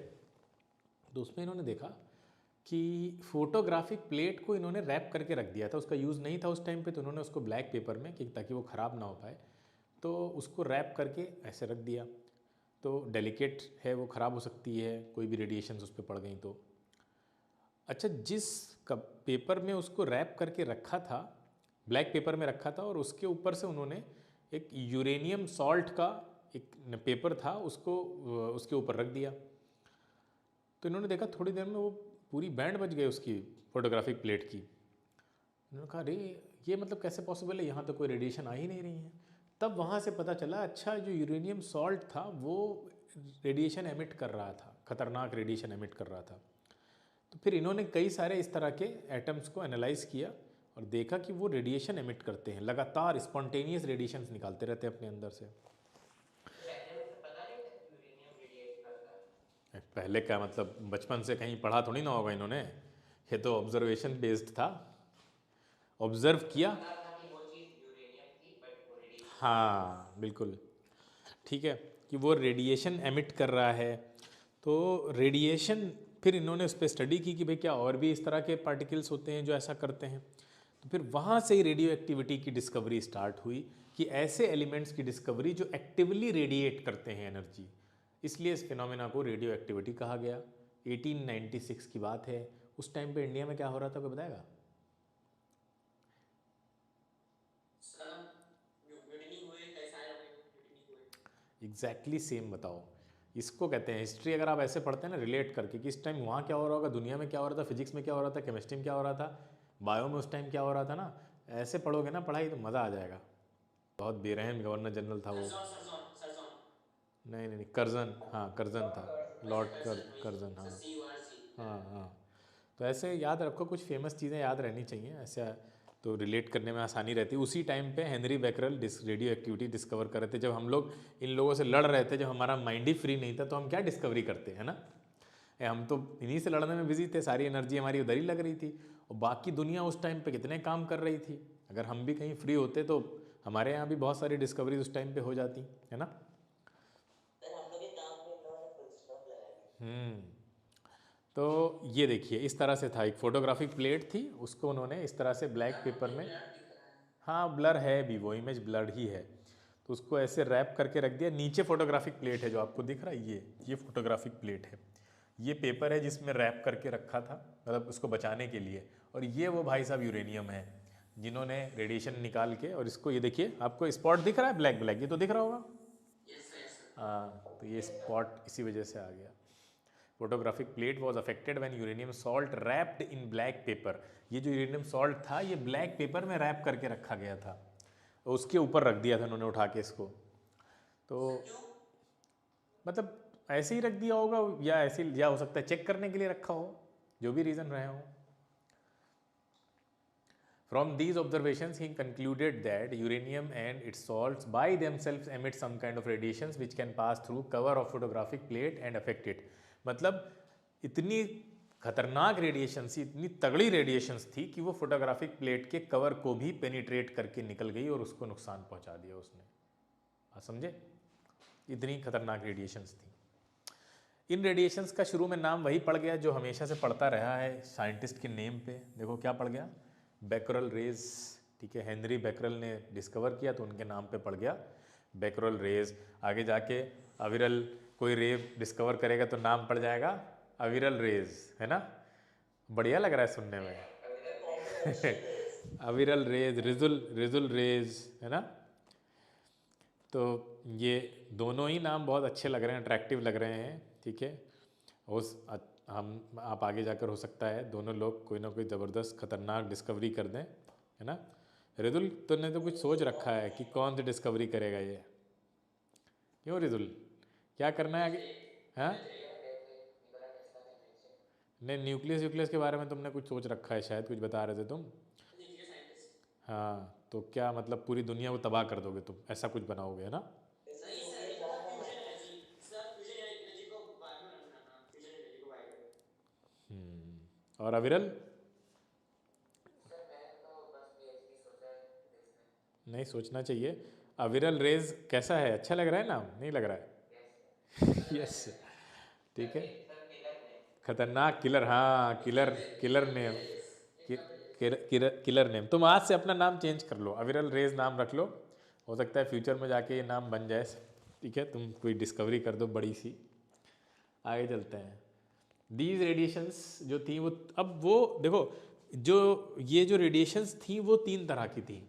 तो उसमें इन्होंने देखा कि फोटोग्राफिक प्लेट को इन्होंने रैप करके रख दिया था, उसका यूज़ नहीं था उस टाइम पे, तो उन्होंने उसको ब्लैक पेपर में कि ताकि वो ख़राब ना हो पाए, तो उसको रैप करके ऐसे रख दिया। तो डेलिकेट है, वो ख़राब हो सकती है, कोई भी रेडिएशंस उस पर पड़ गई तो। अच्छा, जिस कप पेपर में उसको रैप करके रखा था, ब्लैक पेपर में रखा था, और उसके ऊपर से उन्होंने एक यूरेनियम सॉल्ट का एक पेपर था उसको उसके ऊपर रख दिया। तो इन्होंने देखा थोड़ी देर में वो पूरी बैंड बज गई उसकी फोटोग्राफिक प्लेट की। इन्होंने कहा अरे ये मतलब कैसे पॉसिबल है, यहाँ तो कोई रेडिएशन आ ही नहीं रही है। तब वहाँ से पता चला अच्छा जो यूरेनियम सॉल्ट था वो रेडिएशन एमिट कर रहा था, खतरनाक रेडिएशन एमिट कर रहा था। तो फिर इन्होंने कई सारे इस तरह के एटम्स को एनालाइज किया और देखा कि वो रेडिएशन एमिट करते हैं, लगातार स्पॉन्टेनियस रेडिएशंस निकालते रहते हैं अपने अंदर से। पहले क्या मतलब, बचपन से कहीं पढ़ा थोड़ी ना होगा इन्होंने, ये तो ऑब्जर्वेशन बेस्ड था। ऑब्जर्व किया। पता था कि वो चीज़ यूरेनियम थी बट वो रेडिएशन हाँ बिल्कुल, ठीक है, कि वो रेडिएशन एमिट कर रहा है। तो रेडिएशन, फिर इन्होंने उस पर स्टडी की कि भाई क्या और भी इस तरह के पार्टिकल्स होते हैं जो ऐसा करते हैं। तो फिर वहाँ से ही रेडियो एक्टिविटी की डिस्कवरी स्टार्ट हुई, कि ऐसे एलिमेंट्स की डिस्कवरी जो एक्टिवली रेडिएट करते हैं एनर्जी। इसलिए इस फिनोमेना को रेडियो एक्टिविटी कहा गया। 1896 की बात है। उस टाइम पे इंडिया में क्या हो रहा था, कोई बताएगा? म्यूटिनी हुए, कई सारे म्यूटिनी हुए। एग्जैक्टली सेम बताओ। इसको कहते हैं हिस्ट्री। अगर आप ऐसे पढ़ते हैं ना रिलेट करके कि इस टाइम वहाँ क्या हो रहा होगा, दुनिया में क्या हो रहा था, फिजिक्स में क्या हो रहा था, केमिस्ट्री में क्या हो रहा था, बायो में उस टाइम क्या हो रहा था ना, ऐसे पढ़ोगे ना पढ़ाई तो मज़ा आ जाएगा। बहुत बेरहम गवर्नर जनरल था वो। सरजॉन सरजॉन सरजॉन नहीं, कर्जन, हाँ कर्जन था। लॉर्ड कर्जन, हाँ। CURZ। हाँ हाँ। तो ऐसे याद रखो, कुछ फेमस चीज़ें याद रहनी चाहिए ऐसे, तो रिलेट करने में आसानी रहती है। उसी टाइम पे Henry Becquerel radio activity discover कर रहे थे। जब हम लोग इन लोगों से लड़ रहे थे, जब हमारा माइंड ही फ्री नहीं था, तो हम क्या डिस्कवरी करते हैं ना। हम तो इन्हीं से लड़ने में बिजी थे, सारी एनर्जी हमारी उधर ही लग रही थी, और बाकी दुनिया उस टाइम पे कितने काम कर रही थी। अगर हम भी कहीं फ्री होते तो हमारे यहाँ भी बहुत सारी डिस्कवरी उस टाइम पे हो जाती, है ना। सर हम लोग के काम पे इन लोगों ने फुल स्टॉप लगा दी। तो ये देखिए इस तरह से था, एक फोटोग्राफिक प्लेट थी, उसको उन्होंने इस तरह से ब्लैक पेपर में, ब्लड दिख रहा है। हाँ ब्लर है भी, वो इमेज ब्लर ही है, तो उसको ऐसे रैप करके रख दिया। नीचे फोटोग्राफिक प्लेट है जो आपको दिख रहा है, ये फोटोग्राफिक प्लेट है, ये पेपर है जिसमें रैप करके रखा था, मतलब उसको बचाने के लिए। और ये वो भाई साहब यूरेनियम है जिन्होंने रेडिएशन निकाल के, और इसको ये देखिए आपको स्पॉट दिख रहा है ब्लैक ब्लैक, ये तो दिख रहा होगा। Yes sir. हाँ, तो ये स्पॉट इसी वजह से आ गया। Photographic plate was affected when uranium salt wrapped in black pepper. ये जो यूरेनियम सॉल्ट था ये ब्लैक पेपर में रैप करके रखा गया था, उसके ऊपर रख दिया था उन्होंने उठा के इसको। तो मतलब ऐसे ही रख दिया होगा, या ऐसे, या हो सकता है चेक करने के लिए रखा हो, जो भी रीज़न रहे हो। From these observations, he concluded that uranium and its salts by themselves emit some kind of radiations which can pass through cover of photographic plate and affect it. मतलब इतनी खतरनाक रेडिएशंस, इतनी तगड़ी रेडिएशंस थी कि वो फोटोग्राफिक प्लेट के cover को भी पेनिट्रेट करके निकल गई और उसको नुकसान पहुंचा दिया उसने। आप समझे, इतनी खतरनाक रेडिएशंस थी। इन रेडिएशंस का शुरू में नाम वही पड़ गया जो हमेशा से पड़ता रहा है साइंटिस्ट के नेम पे। देखो क्या पड़ गया, बैकरल रेज। ठीक है, हेनरी बैकरल ने डिस्कवर किया तो उनके नाम पे पड़ गया बैकरल रेज। आगे जाके अविरल कोई रे डिस्कवर करेगा तो नाम पड़ जाएगा अविरल रेज, है ना। बढ़िया लग रहा है सुनने में। अविरल रेज, रिजुल रेज, है ना। तो ये दोनों ही नाम बहुत अच्छे लग रहे हैं, अट्रैक्टिव लग रहे हैं। ठीक है, हम आप आगे जाकर हो सकता है दोनों लोग कोई ना कोई ज़बरदस्त खतरनाक डिस्कवरी कर दें, है ना। रिजुल तूने तो कुछ सोच रखा है कि कौन सी डिस्कवरी करेगा ये, क्यों रिजुल, क्या करना है आगे? हाँ, नहीं न्यूक्लियस न्यूक्लियस के बारे में तुमने कुछ सोच रखा है, शायद कुछ बता रहे थे तुम। हाँ, तो क्या मतलब पूरी दुनिया को तबाह कर दोगे तुम, ऐसा कुछ बनाओगे, है ना। नहीं सर, ये मतलब fusion energy. Sir fusion energy को बाद में बनाना, फ्यूजन एनर्जी को वाइड। और अविरल? सर मैंने तो बस PhD सोचा है फिजिक्स में। नहीं, सोचना चाहिए। अविरल रेज कैसा है, अच्छा लग रहा है नाम, नहीं लग रहा है? यस, ठीक है, खतरनाक किलर, हाँ killer, killer name, killer name. तुम आज से अपना नाम चेंज कर लो, अविरल रेज नाम रख लो, हो सकता है फ्यूचर में जाके ये नाम बन जाए। ठीक है, तुम कोई डिस्कवरी कर दो बड़ी सी। आगे चलते हैं। दीज रेडिएशंस जो थी वो, अब वो देखो, जो ये जो रेडिएशंस थी वो तीन तरह की थी।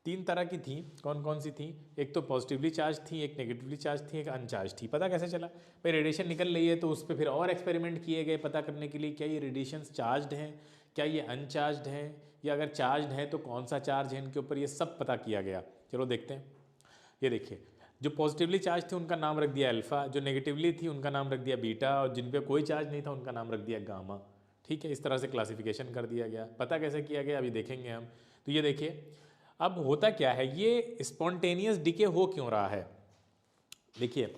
तीन तरह की थी, कौन कौन सी थी? एक तो पॉजिटिवली चार्ज थी, एक नेगेटिवली चार्ज थी, एक अनचार्ज थी। पता कैसे चला भाई? रेडिएशन निकल रही है तो उस पर फिर और एक्सपेरिमेंट किए गए पता करने के लिए क्या ये रेडिएशंस चार्ज्ड हैं, क्या ये अनचार्ज्ड हैं, या अगर चार्ज्ड हैं तो कौन सा चार्ज है इनके ऊपर, ये सब पता किया गया। चलो देखते हैं। ये देखिए, जो पॉजिटिवली चार्ज थे उनका नाम रख दिया अल्फ़ा, जो नेगेटिवली थी उनका नाम रख दिया बीटा, और जिन पे कोई चार्ज नहीं था उनका नाम रख दिया गामा। ठीक है, इस तरह से क्लासिफिकेशन कर दिया गया। पता कैसे किया गया अभी देखेंगे हम। तो ये देखिए, अब होता क्या है, ये स्पॉन्टेनियस डिके हो क्यों रहा है? देखिए,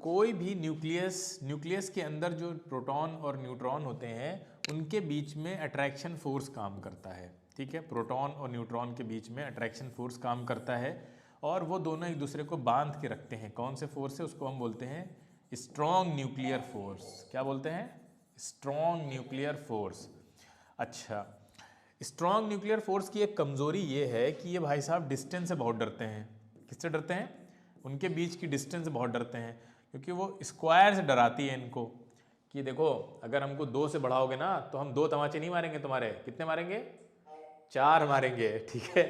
कोई भी न्यूक्लियस के अंदर जो प्रोटॉन और न्यूट्रॉन होते हैं उनके बीच में अट्रैक्शन फोर्स काम करता है, ठीक है। प्रोटॉन और न्यूट्रॉन के बीच में अट्रैक्शन फोर्स काम करता है और वो दोनों एक दूसरे को बांध के रखते हैं। कौन से फोर्स है, उसको हम बोलते हैं स्ट्रॉन्ग न्यूक्लियर फोर्स। क्या बोलते हैं? Strong nuclear force. अच्छा, स्ट्रॉन्ग न्यूक्लियर फोर्स की एक कमज़ोरी ये है कि ये भाई साहब डिस्टेंस से बहुत डरते हैं। किससे डरते हैं? उनके बीच की डिस्टेंस से बहुत डरते हैं, क्योंकि वो स्क्वायर से डराती है इनको कि देखो अगर हमको 2 से बढ़ाओगे ना तो हम 2 तमाचे नहीं मारेंगे तुम्हारे, कितने मारेंगे? 4 मारेंगे, ठीक है।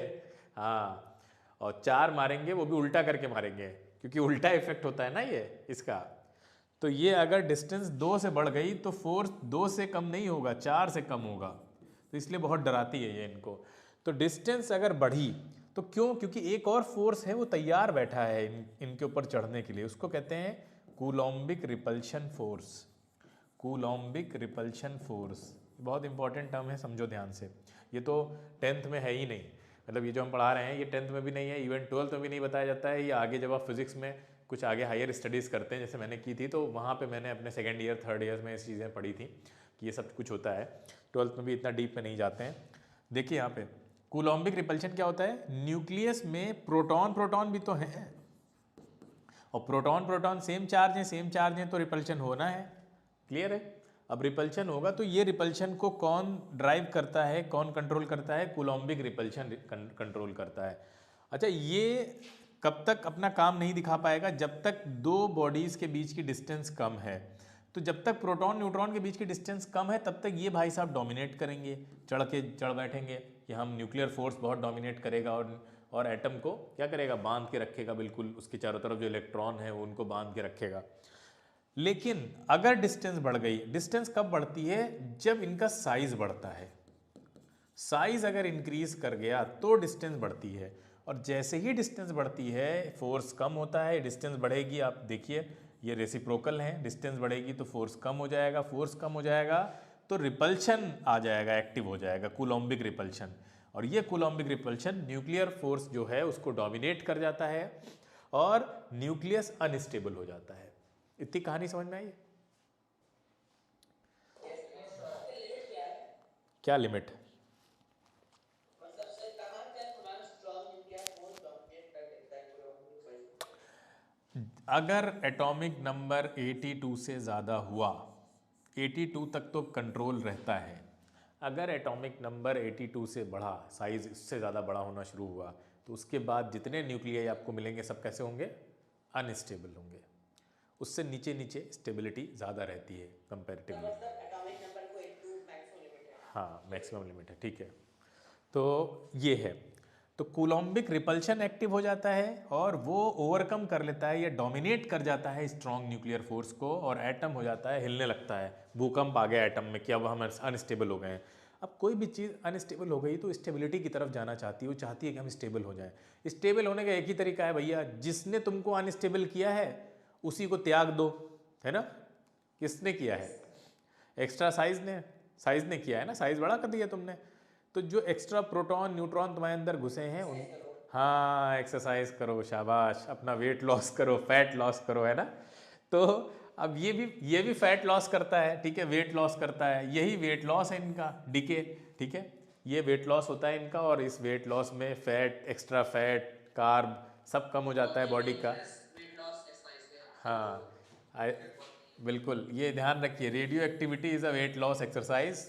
हाँ, और 4 मारेंगे वो भी उल्टा करके मारेंगे, क्योंकि उल्टा इफेक्ट होता है ना ये इसका। तो ये अगर डिस्टेंस 2 से बढ़ गई तो फोर्स 2 से कम नहीं होगा, 4 से कम होगा, तो इसलिए बहुत डराती है ये इनको। तो डिस्टेंस अगर बढ़ी तो क्यों? क्योंकि एक और फोर्स है वो तैयार बैठा है इनके ऊपर चढ़ने के लिए, उसको कहते हैं कूलॉम्बिक रिपल्शन फोर्स। कूलॉम्बिक रिपल्शन फोर्स बहुत इंपॉर्टेंट टर्म है, समझो ध्यान से। ये तो 10th में है ही नहीं, मतलब ये जो हम पढ़ा रहे हैं ये 10th में भी नहीं है, इवन 12th में भी नहीं बताया जाता है। ये आगे जब आप फिजिक्स में कुछ आगे हायर स्टडीज़ करते हैं, जैसे मैंने की थी, तो वहाँ पे मैंने अपने 2nd ईयर 3rd ईयर में इस चीज़ें पढ़ी थी कि ये सब कुछ होता है। 12th में भी इतना डीप में नहीं जाते हैं। देखिए यहाँ पे कूलॉम्बिक रिपल्शन क्या होता है? न्यूक्लियस में प्रोटॉन भी तो है, और प्रोटॉन सेम चार्ज हैं तो रिपल्शन होना है। क्लियर है? अब रिपल्शन होगा तो ये रिपल्शन को कौन ड्राइव करता है, कौन कंट्रोल करता है? कूलॉम्बिक रिपल्शन कंट्रोल करता है। अच्छा, ये कब तक अपना काम नहीं दिखा पाएगा? जब तक 2 बॉडीज़ के बीच की डिस्टेंस कम है। तो जब तक प्रोटॉन न्यूट्रॉन के बीच की डिस्टेंस कम है तब तक ये भाई साहब डोमिनेट करेंगे, चढ़ बैठेंगे कि हम न्यूक्लियर फोर्स बहुत डोमिनेट करेगा और एटम को क्या करेगा? बांध के रखेगा, बिल्कुल उसके चारों तरफ जो इलेक्ट्रॉन है वो उनको बांध के रखेगा। लेकिन अगर डिस्टेंस बढ़ गई, डिस्टेंस कब बढ़ती है? जब इनका साइज बढ़ता है। साइज अगर इंक्रीज कर गया तो डिस्टेंस बढ़ती है, और जैसे ही डिस्टेंस बढ़ती है फोर्स कम होता है। डिस्टेंस बढ़ेगी, आप देखिए ये रेसिप्रोकल है, डिस्टेंस बढ़ेगी तो फोर्स कम हो जाएगा, फोर्स कम हो जाएगा तो रिपल्शन आ जाएगा, एक्टिव हो जाएगा, कूलॉम्बिक रिपल्शन। और ये कूलॉम्बिक रिपल्शन न्यूक्लियर फोर्स जो है उसको डोमिनेट कर जाता है और न्यूक्लियस अनस्टेबल हो जाता है। इतनी कहानी समझ में आई? लिमिट क्या है? क्या लिमिट? मतलब सर कहाँ तक हमारा स्ट्रॉन्ग न्यूक्लियर फोर्स डोमिनेट कर देता है कूलॉम्बिक रिपल्शन? अगर एटॉमिक नंबर 82 से ज़्यादा हुआ, 82 तक तो कंट्रोल रहता है। अगर एटॉमिक नंबर 82 से बढ़ा, साइज इससे ज़्यादा बड़ा होना शुरू हुआ, तो उसके बाद जितने न्यूक्लियाई आपको मिलेंगे सब कैसे होंगे? अनस्टेबल होंगे। उससे नीचे नीचे स्टेबिलिटी ज़्यादा रहती है कंपैरेटिवली। मतलब एटॉमिक नंबर को 82 मैक्सिमम लिमिट है। हाँ, मैक्सिमम लिमिट है, ठीक है। तो ये है, तो कूलॉम्बिक रिपल्शन एक्टिव हो जाता है और वो ओवरकम कर लेता है या डोमिनेट कर जाता है स्ट्रॉन्ग न्यूक्लियर फोर्स को, और एटम हो जाता है हिलने लगता है। भूकंप आ गया एटम में कि अब हम अनस्टेबल हो गए हैं। अब कोई भी चीज़ अनस्टेबल हो गई तो स्टेबिलिटी की तरफ जाना चाहती है, वो चाहती है कि हम स्टेबल हो जाएं। स्टेबल होने का एक ही तरीका है भैया, जिसने तुमको अनस्टेबल किया है उसी को त्याग दो, है ना? किसने किया है? एक्स्ट्रा साइज ने किया है ना, साइज बड़ा कर दिया तुमने। तो जो एक्स्ट्रा प्रोटॉन न्यूट्रॉन तुम्हारे अंदर घुसे हैं उन, हाँ, एक्सरसाइज करो, शाबाश, अपना वेट लॉस करो, फैट लॉस करो, है ना? तो अब ये भी फैट लॉस करता है, ठीक है, वेट लॉस करता है। यही वेट लॉस है इनका, डीके, ठीक है, ये वेट लॉस होता है इनका। और इस वेट लॉस में फैट, एक्स्ट्रा फैट, कार्ब सब कम हो जाता है बॉडी का। हाँ, बिल्कुल, ये ध्यान रखिए, radio activity is a weight loss exercise.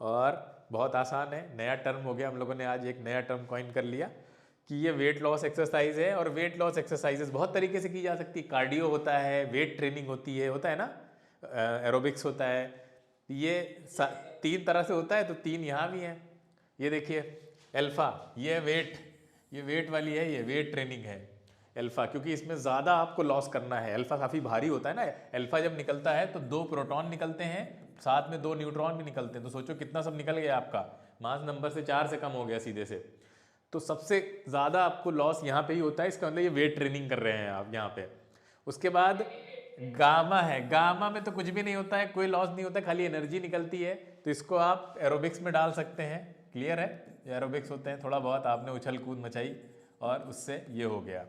और बहुत आसान है, नया टर्म हो गया, हम लोगों ने आज एक नया टर्म कॉइन कर लिया कि ये वेट लॉस एक्सरसाइज है। और वेट लॉस एक्सरसाइजेस बहुत तरीके से की जा सकती है। कार्डियो होता है, वेट ट्रेनिंग होता है ना, एरोबिक्स होता है। ये 3 तरह से होता है, तो 3 यहाँ भी हैं। ये देखिए अल्फा, ये वेट वाली है, ये वेट ट्रेनिंग है अल्फा, क्योंकि इसमें ज़्यादा आपको लॉस करना है। अल्फा काफ़ी भारी होता है ना, अल्फा जब निकलता है तो 2 प्रोटॉन निकलते हैं, साथ में 2 न्यूट्रॉन भी निकलते हैं। तो सोचो कितना सब निकल गया आपका, मास नंबर से 4 से कम हो गया सीधे से। तो सबसे ज़्यादा आपको लॉस यहाँ पे ही होता है, इसका मतलब ये वेट ट्रेनिंग कर रहे हैं आप यहाँ पे। उसके बाद गामा है, गामा में तो कुछ भी नहीं होता है, कोई लॉस नहीं होता है, खाली एनर्जी निकलती है। तो इसको आप एरोबिक्स में डाल सकते हैं। क्लियर है? एरोबिक्स होते हैं, थोड़ा बहुत आपने उछल कूद मचाई और उससे ये हो गया।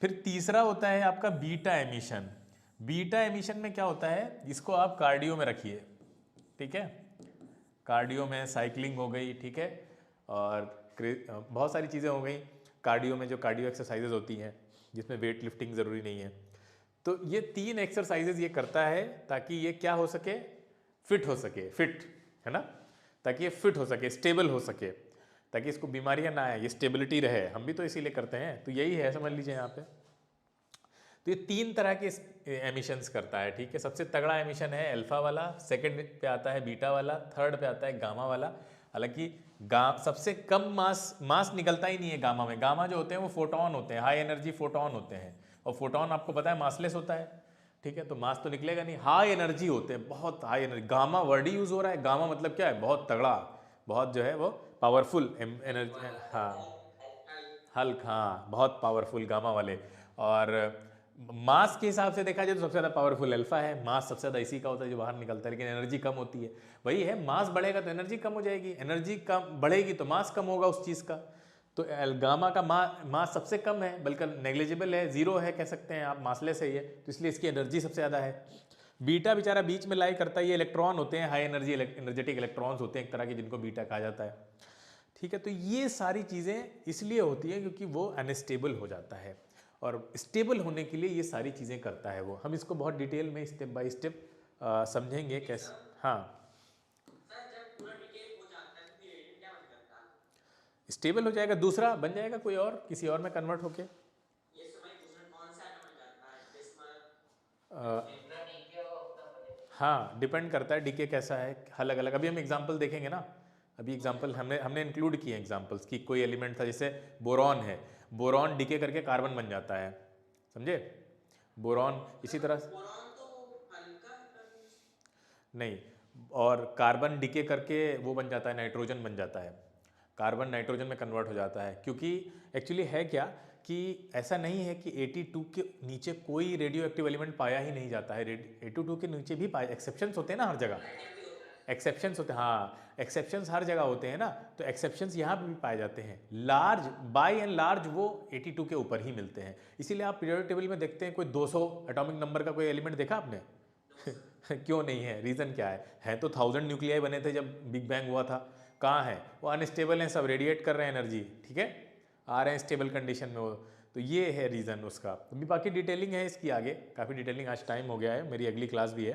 फिर तीसरा होता है आपका बीटा एमिशन। बीटा एमिशन में क्या होता है, इसको आप कार्डियो में रखिए, ठीक है। कार्डियो में साइकिलिंग हो गई, ठीक है, और बहुत सारी चीज़ें हो गई। कार्डियो में जो कार्डियो एक्सरसाइजेज होती हैं जिसमें वेट लिफ्टिंग ज़रूरी नहीं है, तो ये 3 एक्सरसाइजेज ये करता है ताकि ये क्या हो सके, फिट हो सके, फिट है ना, ताकि ये फिट हो सके, स्टेबल हो सके, ताकि इसको बीमारियां ना आए, ये स्टेबिलिटी रहे। हम भी तो इसीलिए करते हैं, तो यही है, समझ लीजिए यहाँ पे। तो ये 3 तरह के एमिशंस करता है, ठीक है। सबसे तगड़ा एमिशन है अल्फा वाला, सेकंड पे आता है बीटा वाला, थर्ड पे आता है गामा वाला। हालांकि सबसे कम मास निकलता ही नहीं है गामा में। गामा जो होते हैं वो फोटोन होते हैं, हाई एनर्जी फोटोन होते हैं, और फोटोन आपको पता है मासलेस होता है, ठीक है, तो मास तो निकलेगा नहीं। हाई एनर्जी होते हैं, बहुत हाई एनर्जी। गामा वर्ड ही यूज हो रहा है, गामा मतलब क्या है, बहुत तगड़ा, बहुत जो है वो पावरफुल एनर्जी, हाँ, हल्क, हाँ, बहुत पावरफुल गामा वाले। और मास के हिसाब से देखा जाए तो सबसे ज़्यादा पावरफुल अल्फा है। मास सबसे ज़्यादा इसी का होता है जो बाहर निकलता है, लेकिन एनर्जी कम होती है। वही है, मास बढ़ेगा तो एनर्जी कम हो जाएगी, एनर्जी कम बढ़ेगी तो मास कम होगा उस चीज़ का। तो गामा का मास सबसे कम है, बल्कि नेग्लिजिबल है, जीरो है कह सकते हैं आप, मासलेस है ये, तो इसलिए इसकी एनर्जी सबसे ज़्यादा है। बीटा बेचारा बीच में लाई करता है, ये इलेक्ट्रॉन होते हैं, हाई एनर्जी एनर्जेटिक इलेक्ट्रॉन्स होते हैं एक तरह के, जिनको बीटा कहा जाता है, ठीक है। तो ये सारी चीज़ें इसलिए होती हैं क्योंकि वो अनस्टेबल हो जाता है, और स्टेबल होने के लिए ये सारी चीज़ें करता है वो। हम इसको बहुत डिटेल में स्टेप बाय स्टेप समझेंगे कैसे। हाँ, स्टेबल हो जाएगा, दूसरा बन जाएगा कोई और, किसी और में कन्वर्ट होके। हाँ, डिपेंड करता है डीके कैसा है, अलग अलग। अभी हम एग्जांपल देखेंगे ना, अभी एग्जांपल हमने इंक्लूड किए एग्जांपल्स कि कोई एलिमेंट था, जैसे बोरॉन है, बोरॉन डीके करके कार्बन बन जाता है, समझे, बोरॉन इसी तरह नहीं, और कार्बन डीके करके वो बन जाता है, नाइट्रोजन बन जाता है, कार्बन नाइट्रोजन में कन्वर्ट हो जाता है। क्योंकि एक्चुअली है क्या कि ऐसा नहीं है कि 82 के नीचे कोई रेडियो एक्टिव एलिमेंट पाया ही नहीं जाता है, 82 के नीचे भी पाए, एक्सेप्शंस होते हैं ना हर जगह, एक्सेप्शंस होते हैं, हाँ, एक्सेप्शंस हर जगह होते हैं ना, तो एक्सेप्शंस यहाँ पे भी पाए जाते हैं। लार्ज, बाय एंड लार्ज वो 82 के ऊपर ही मिलते हैं। इसीलिए आप पीरियोडिक टेबल में देखते हैं कोई 200 एटॉमिक नंबर का कोई एलिमेंट देखा आपने? क्यों नहीं है, रीज़न क्या है तो 1000 न्यूक्लियाई बने थे जब बिग बैंग हुआ था, कहाँ है वो, अनस्टेबल हैं, सब रेडिएट कर रहे हैं एनर्जी, ठीक है, आ रहे हैं स्टेबल कंडीशन में वो। तो ये है रीज़न उसका। अभी बाकी डिटेलिंग है इसकी आगे, काफ़ी डिटेलिंग, आज टाइम हो गया है, मेरी अगली क्लास भी है,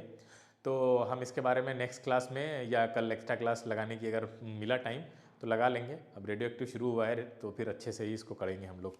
तो हम इसके बारे में नेक्स्ट क्लास में या कल एक्स्ट्रा क्लास लगाने की अगर मिला टाइम तो लगा लेंगे। अब रेडियो एक्टिव शुरू हुआ है तो फिर अच्छे से ही इसको करेंगे हम लोग।